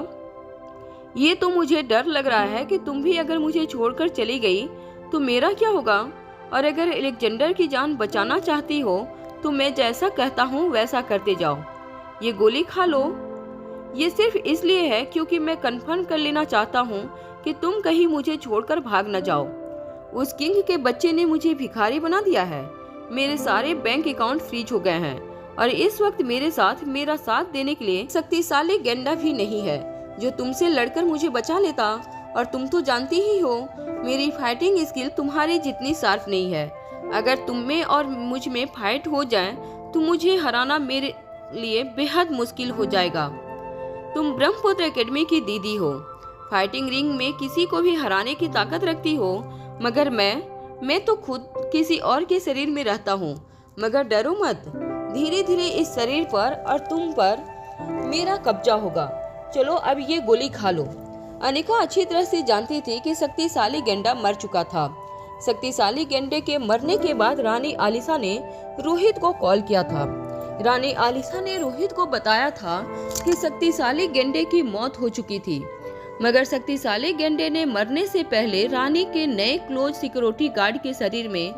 ये तो मुझे डर लग रहा है कि तुम भी अगर मुझे छोड़कर चली गई तो मेरा क्या होगा। और अगर अलेक्जेंडर की जान बचाना चाहती हो तो मैं जैसा कहता हूँ वैसा करते जाओ। ये गोली खा लो। ये सिर्फ इसलिए है क्योंकि मैं कन्फर्म कर लेना चाहता हूँ कि तुम कहीं मुझे छोड़कर भाग न जाओ। उस किंग के बच्चे ने मुझे भिखारी बना दिया है। मेरे सारे बैंक अकाउंट फ्रीज हो गए हैं और इस वक्त मेरे साथ मेरा साथ देने के लिए शक्तिशाली गेंडा भी नहीं है जो तुमसे लड़कर मुझे बचा लेता। और तुम तो जानती ही हो मेरी फाइटिंग स्किल तुम्हारी जितनी शार्प नहीं है। अगर तुम में और मुझ में फाइट हो जाए तो मुझे हराना मेरे लिए बेहद मुश्किल हो जाएगा। तुम ब्रह्मपुत्र एकेडमी की दीदी हो, फाइटिंग रिंग में किसी को भी हराने की ताकत रखती हो, मगर मैं तो खुद किसी और के शरीर में रहता हूँ। मगर डरो मत, धीरे धीरे इस शरीर पर और तुम पर मेरा कब्जा होगा। चलो अब ये गोली खा लो। अनिका अच्छी तरह से जानती थी कि शक्तिशाली गेंडा मर चुका था। शक्तिशाली गेंडे के मरने के बाद रानी आलिसा ने रोहित को कॉल किया था। रानी आलिसा ने रोहित को बताया था कि शक्तिशाली गेंडे की मौत हो चुकी थी, मगर शक्तिशाली गेंडे ने मरने से पहले रानी के नए क्लोज सिक्योरिटी गार्ड के शरीर में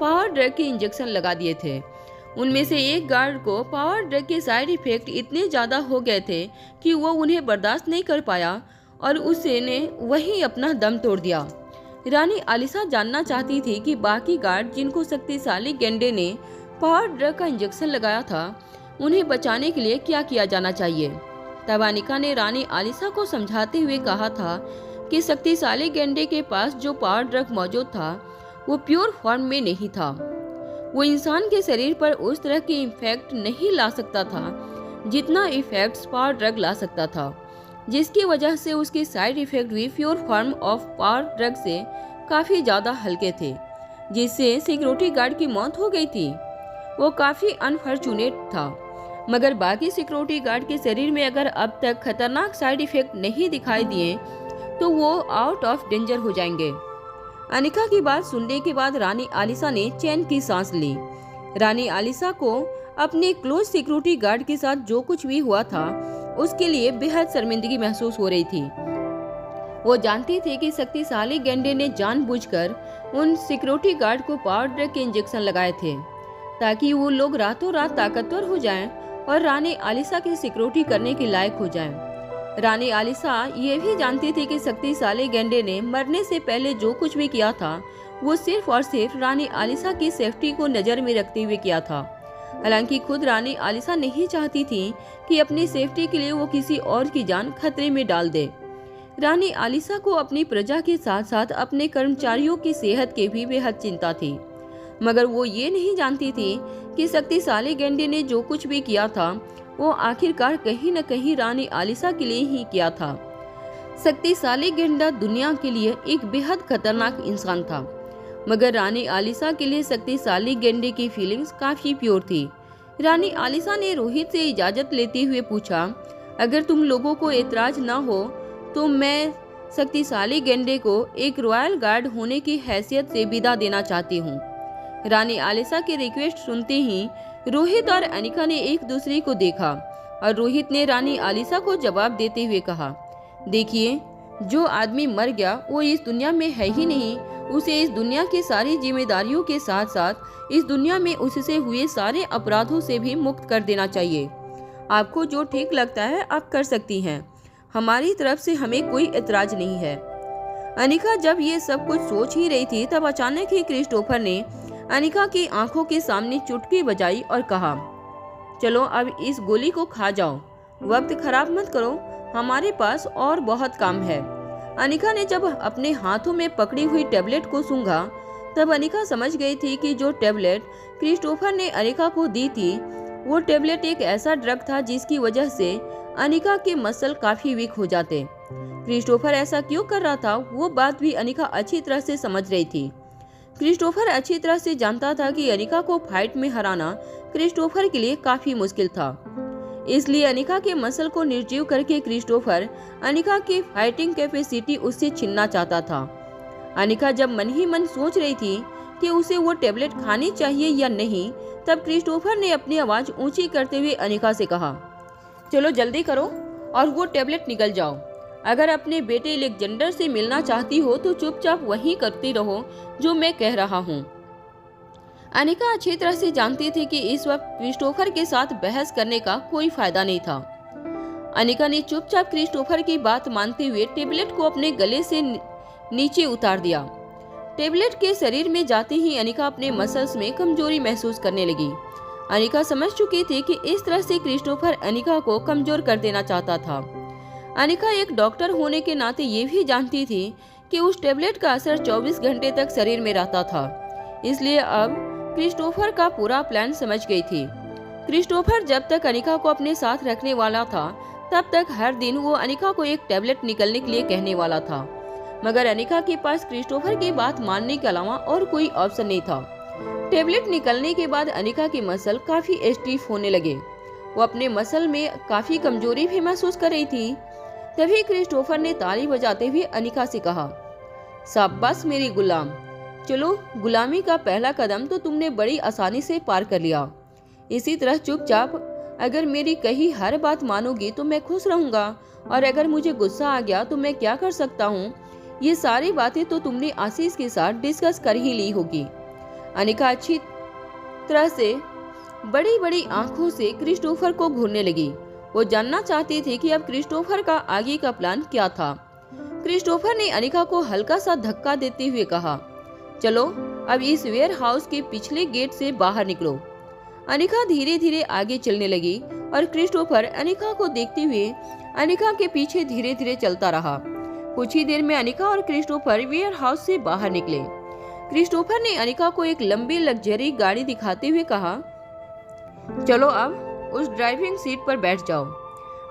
पावर ड्रग के इंजेक्शन लगा दिए थे। उनमें से एक गार्ड को पावर ड्रग के साइड इफेक्ट इतने ज्यादा हो गए थे कि वो उन्हें बर्दाश्त नहीं कर पाया और उसने वहीं अपना दम तोड़ दिया। रानी आलिसा जानना चाहती थी कि बाकी गार्ड जिनको शक्तिशाली गेंडे ने पावर ड्रग का इंजेक्शन लगाया था, उन्हें बचाने के लिए क्या किया जाना चाहिए। तब अनिका ने रानी आलिसा को समझाते हुए कहा था कि शक्तिशाली गेंडे के पास जो पावर ड्रग मौजूद था वो प्योर फॉर्म में नहीं था। वो इंसान के शरीर पर उस तरह के इफेक्ट नहीं ला सकता था जितना इफेक्ट्स पावर ड्रग ला सकता था, जिसकी वजह से उसके साइड इफेक्ट भी pure form of power drug से काफी ज्यादा हल्के थे, जिससे सिक्योरिटी गार्ड की मौत हो गई थी। वो काफी अनफॉर्चुनेट था, मगर बाकी सिक्योरिटी गार्ड के शरीर में अगर अब तक खतरनाक साइड इफेक्ट नहीं दिखाई दिए तो वो आउट ऑफ डेंजर हो जाएंगे। अनिका की बात सुनने के बाद रानी आलिसा ने चैन की सांस ली। रानी आलिसा को अपने क्लोज सिक्योरिटी गार्ड के साथ जो कुछ भी हुआ था उसके लिए बेहद शर्मिंदगी महसूस हो रही थी। वो जानती थी कि शक्तिशाली गेंडे ने जानबूझकर उन सिक्योरिटी गार्ड को पावर ड्रग के इंजेक्शन लगाए थे ताकि वो लोग रातों रात ताकतवर हो जाएं और रानी आलिसा की सिक्योरिटी करने के लायक हो जाएं। रानी आलिसा ये भी जानती थी कि शक्तिशाली गेंडे ने मरने से पहले जो कुछ भी किया था वो सिर्फ और सिर्फ रानी आलिसा की सेफ्टी को नजर में रखते हुए किया था। हालांकि खुद रानी आलिसा नहीं चाहती थी कि अपनी सेफ्टी के लिए वो किसी और की जान खतरे में डाल दे। रानी आलिसा को अपनी प्रजा के साथ साथ अपने कर्मचारियों की सेहत की भी बेहद चिंता थी, मगर वो ये नहीं जानती थी कि शक्तिशाली गेंडे ने जो कुछ भी किया था वो आखिरकार कहीं न कहीं रानी आलिसा के लिए ही किया था। शक्तिशाली गेंडा दुनिया के लिए एक बेहद खतरनाक इंसान था, मगर रानी आलिसा के लिए शक्तिशाली गेंडे की फीलिंग्स काफी प्योर थी। रानी आलिसा ने रोहित से इजाजत लेते हुए पूछा, अगर तुम लोगों को एतराज न हो तो मैं शक्तिशाली गेंडे को एक रॉयल गार्ड होने की हैसियत से विदा देना चाहती हूँ। रानी आलिसा की रिक्वेस्ट सुनते ही रोहित और अनिका ने एक दूसरे को देखा और रोहित ने रानी आलिशा को जवाब देते हुए कहा, देखिए, जो आदमी मर गया वो इस दुनिया में है ही नहीं। उसे इस दुनिया की सारी जिम्मेदारियों के साथ साथ इस दुनिया में उससे हुए सारे अपराधों से भी मुक्त कर देना चाहिए। आपको जो ठीक लगता है आप कर सकती हैं। हमारी तरफ से हमें कोई एतराज नहीं है। अनिका जब ये सब कुछ सोच ही रही थी तब अचानक ही क्रिस्टोफर ने अनिका की आंखों के सामने चुटकी बजाई और कहा, चलो अब इस गोली को खा जाओ, वक्त खराब मत करो, हमारे पास और बहुत काम है। अनिका ने जब अपने हाथों में पकड़ी हुई टेबलेट को सूंघा तब अनिका समझ गई थी कि जो टेबलेट क्रिस्टोफर ने अनिका को दी थी वो टेबलेट एक ऐसा ड्रग था जिसकी वजह से अनिका के मसल काफी वीक हो जाते। क्रिस्टोफर ऐसा क्यों कर रहा था वो बात भी अनिका अच्छी तरह से समझ रही थी। क्रिस्टोफर अच्छी तरह से जानता था कि अनिका को फाइट में हराना क्रिस्टोफर के लिए काफी मुश्किल था, इसलिए अनिका के मसल को निर्जीव करके क्रिस्टोफर अनिका की फाइटिंग कैपेसिटी उससे छीनना चाहता था। अनिका जब मन ही मन सोच रही थी कि उसे वो टेबलेट खानी चाहिए या नहीं, तब क्रिस्टोफर ने अपनी आवाज ऊंची करते हुए अनिका से कहा, चलो जल्दी करो और वो टेबलेट निकल जाओ। अगर अपने बेटे अलेक्जेंडर से मिलना चाहती हो तो चुपचाप वही करती रहो जो मैं कह रहा हूँ। अनिका अच्छी तरह से जानती थी कि इस वक्त क्रिस्टोफर के साथ बहस करने का कोई फायदा नहीं था। अनिका ने चुपचाप क्रिस्टोफर की बात मानते हुए टेबलेट को अपने गले से नीचे उतार दिया। टेबलेट के शरीर में जाते ही अनिका अपने मसल्स में कमजोरी महसूस करने लगी। अनिका समझ चुकी थी कि इस तरह से क्रिस्टोफर अनिका को कमजोर कर देना चाहता था। अनिका एक डॉक्टर होने के नाते ये भी जानती थी कि उस टेबलेट का असर 24 घंटे तक शरीर में रहता था, इसलिए अब क्रिस्टोफर का पूरा प्लान समझ गई थी। क्रिस्टोफर जब तक अनिका को अपने साथ रखने वाला था तब तक हर दिन वो अनिका को एक टेबलेट निकलने के लिए कहने वाला था, मगर अनिका के पास क्रिस्टोफर की बात मानने के अलावा और कोई ऑप्शन नहीं था। टेबलेट निकलने के बाद अनिका के मसल काफी स्टीफ होने लगे। वो अपने मसल में काफी कमजोरी भी महसूस कर रही थी। तभी क्रिस्टोफर ने ताली बजाते हुए अनिका से कहा, शाबाश मेरी गुलाम, चलो गुलामी का पहला कदम तो तुमने बड़ी आसानी से पार कर लिया। इसी तरह चुपचाप अगर मेरी कही हर बात मानोगी तो मैं खुश रहूंगा, और अगर मुझे गुस्सा आ गया तो मैं क्या कर सकता हूँ, ये सारी बातें तो तुमने आशीष के साथ डिस्कस कर ही ली होगी। अनिका अच्छी तरह से बड़ी बड़ी आंखों से क्रिस्टोफर को घूरने लगी। वो जानना चाहती थी कि अब क्रिस्टोफर का आगे का प्लान क्या था। क्रिस्टोफर ने अनिका को हल्का सा धक्का देते हुए कहा, चलो अब इस वेयर हाउस के पिछले गेट से बाहर निकलो। अनिका धीरे धीरे आगे चलने लगी और क्रिस्टोफर अनिका को देखते हुए अनिका के पीछे धीरे धीरे चलता रहा। कुछ ही देर में अनिका और क्रिस्टोफर वेयर हाउस से बाहर निकले। क्रिस्टोफर ने अनिका को एक लंबी लग्जरी गाड़ी दिखाते हुए कहा, चलो अब उस ड्राइविंग सीट पर बैठ जाओ।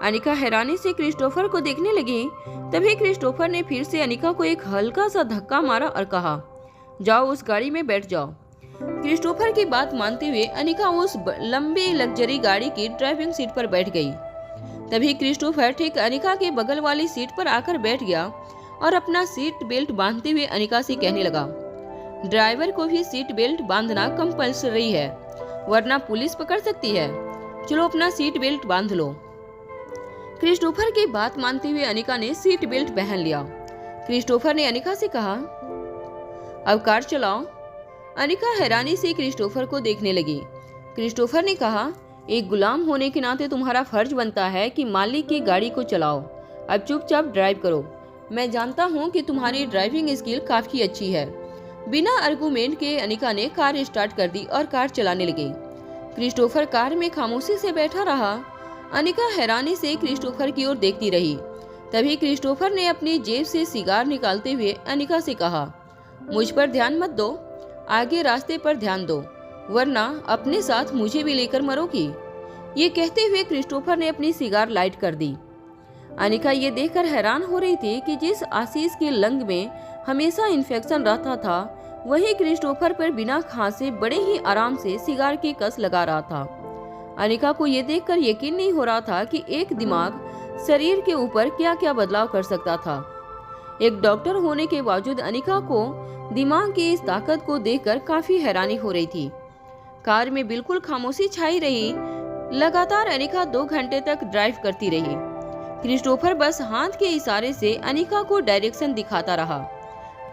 अनिका हैरानी से क्रिस्टोफर को देखने लगी। तभी क्रिस्टोफर ने फिर से अनिका को एक हल्का सा धक्का मारा और कहा, जाओ उस गाड़ी में बैठ जाओ। क्रिस्टोफर की बात मानते हुए अनिका उस लंबी लग्जरी गाड़ी की ड्राइविंग सीट पर बैठ गई। तभी क्रिस्टोफर ठीक अनिका के बगल वाली सीट पर आकर बैठ गया और अपना सीट बेल्ट बांधते हुए अनिका से कहने लगा, ड्राइवर को भी सीट बेल्ट बांधना कंपल्सरी है, वरना पुलिस पकड़ सकती है। चलो अपना सीट बेल्ट बांध लो। क्रिस्टोफर की बात मानते हुए अनिका ने सीट बेल्ट पहन लिया। क्रिस्टोफर ने अनिका से कहा, अब कार चलाओ। अनिका हैरानी से क्रिस्टोफर को देखने लगी। क्रिस्टोफर ने कहा, एक गुलाम होने के नाते तुम्हारा फर्ज बनता है कि मालिक की गाड़ी को चलाओ। अब चुपचाप ड्राइव करो। मैं जानता हूँ कि तुम्हारी ड्राइविंग स्किल काफी अच्छी है। बिना आर्गुमेंट के अनिका ने कार स्टार्ट कर दी और कार चलाने लगी। क्रिस्टोफर कार में खामोशी से बैठा रहा। अनिका हैरानी से क्रिस्टोफर की ओर देखती रही। तभी क्रिस्टोफर ने अपनी जेब से सिगार निकालते हुए अनिका से कहा, मुझ पर ध्यान मत दो, आगे रास्ते पर ध्यान दो, वरना अपने साथ मुझे भी लेकर मरोगी। ये कहते हुए क्रिस्टोफर ने अपनी सिगार लाइट कर दी। अनिका ये देखकर हैरान हो रही थी कि जिस आशीष के लंग में हमेशा इन्फेक्शन रहता था, वही क्रिस्टोफर पर बिना खांसे बड़े ही आराम से सिगार की कस लगा रहा था। अनिका को ये देखकर यकीन नहीं हो रहा था कि एक दिमाग शरीर के ऊपर क्या क्या बदलाव कर सकता था। एक डॉक्टर होने के बावजूद अनिका को दिमाग की इस ताकत को देखकर काफी हैरानी हो रही थी। कार में बिल्कुल खामोशी छाई रही। लगातार अनिका 2 घंटे तक ड्राइव करती रही। क्रिस्टोफर बस हाथ के इशारे से अनिका को डायरेक्शन दिखाता रहा।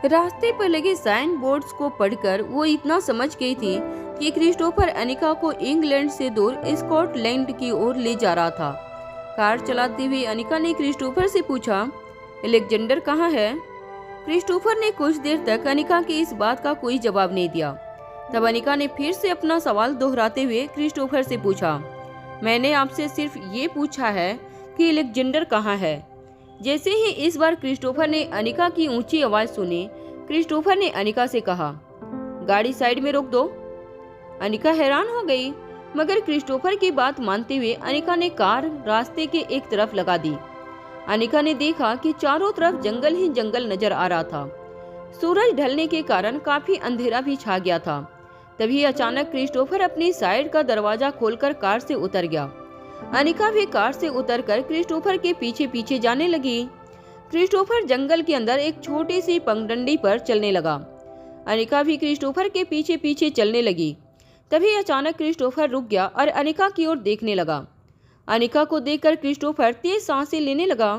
रास्ते पर लगे साइन बोर्ड्स को पढ़कर वो इतना समझ गई थी कि क्रिस्टोफर अनिका को इंग्लैंड से दूर स्कॉटलैंड की ओर ले जा रहा था। कार चलाते हुए अनिका ने क्रिस्टोफर से पूछा, अलेक्जेंडर कहाँ है? क्रिस्टोफर ने कुछ देर तक अनिका की इस बात का कोई जवाब नहीं दिया। तब अनिका ने फिर से अपना सवाल दोहराते हुए क्रिस्टोफर से पूछा, मैंने आपसे सिर्फ ये पूछा है कि अलेक्जेंडर कहाँ है। जैसे ही इस बार क्रिस्टोफर ने अनिका की ऊंची आवाज सुनी, क्रिस्टोफर ने अनिका से कहा, गाड़ी साइड में रोक दो। अनिका हैरान हो गई, मगर क्रिस्टोफर की बात मानते हुए अनिका ने कार रास्ते के एक तरफ लगा दी। अनिका ने देखा कि चारों तरफ जंगल ही जंगल नजर आ रहा था। सूरज ढलने के कारण काफी अंधेरा भी छा गया था। तभी अचानक क्रिस्टोफर अपनी साइड का दरवाजा खोलकर कार से उतर गया। अनिका भी कार से उतरकर क्रिस्टोफर के पीछे पीछे जाने लगी। क्रिस्टोफर जंगल के अंदर एक छोटी सी पगडंडी पर चलने लगा। अनिका भी क्रिस्टोफर के पीछे पीछे चलने लगी। तभी अचानक क्रिस्टोफर रुक गया और अनिका की ओर देखने लगा। अनिका को देखकर क्रिस्टोफर तेज सांसें लेने लगा।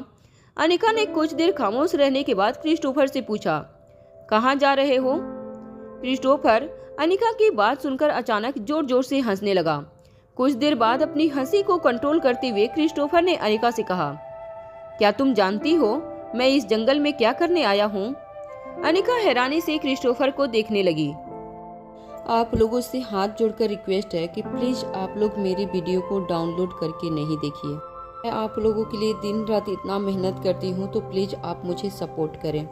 अनिका ने कुछ देर खामोश रहने के बाद क्रिस्टोफर से पूछा, कहाँ जा रहे हो? क्रिस्टोफर अनिका की बात सुनकर अचानक जोर जोर से हंसने लगा। कुछ देर बाद अपनी हंसी को कंट्रोल करते हुए क्रिस्टोफर ने अनिका से कहा, क्या तुम जानती हो मैं इस जंगल में क्या करने आया हूँ? अनिका हैरानी से क्रिस्टोफर को देखने लगी। आप लोगों से हाथ जोड़कर रिक्वेस्ट है कि प्लीज आप लोग मेरी वीडियो को डाउनलोड करके नहीं देखिए। मैं आप लोगों के लिए दिन रात इतना मेहनत करती हूँ, तो प्लीज आप मुझे सपोर्ट करें।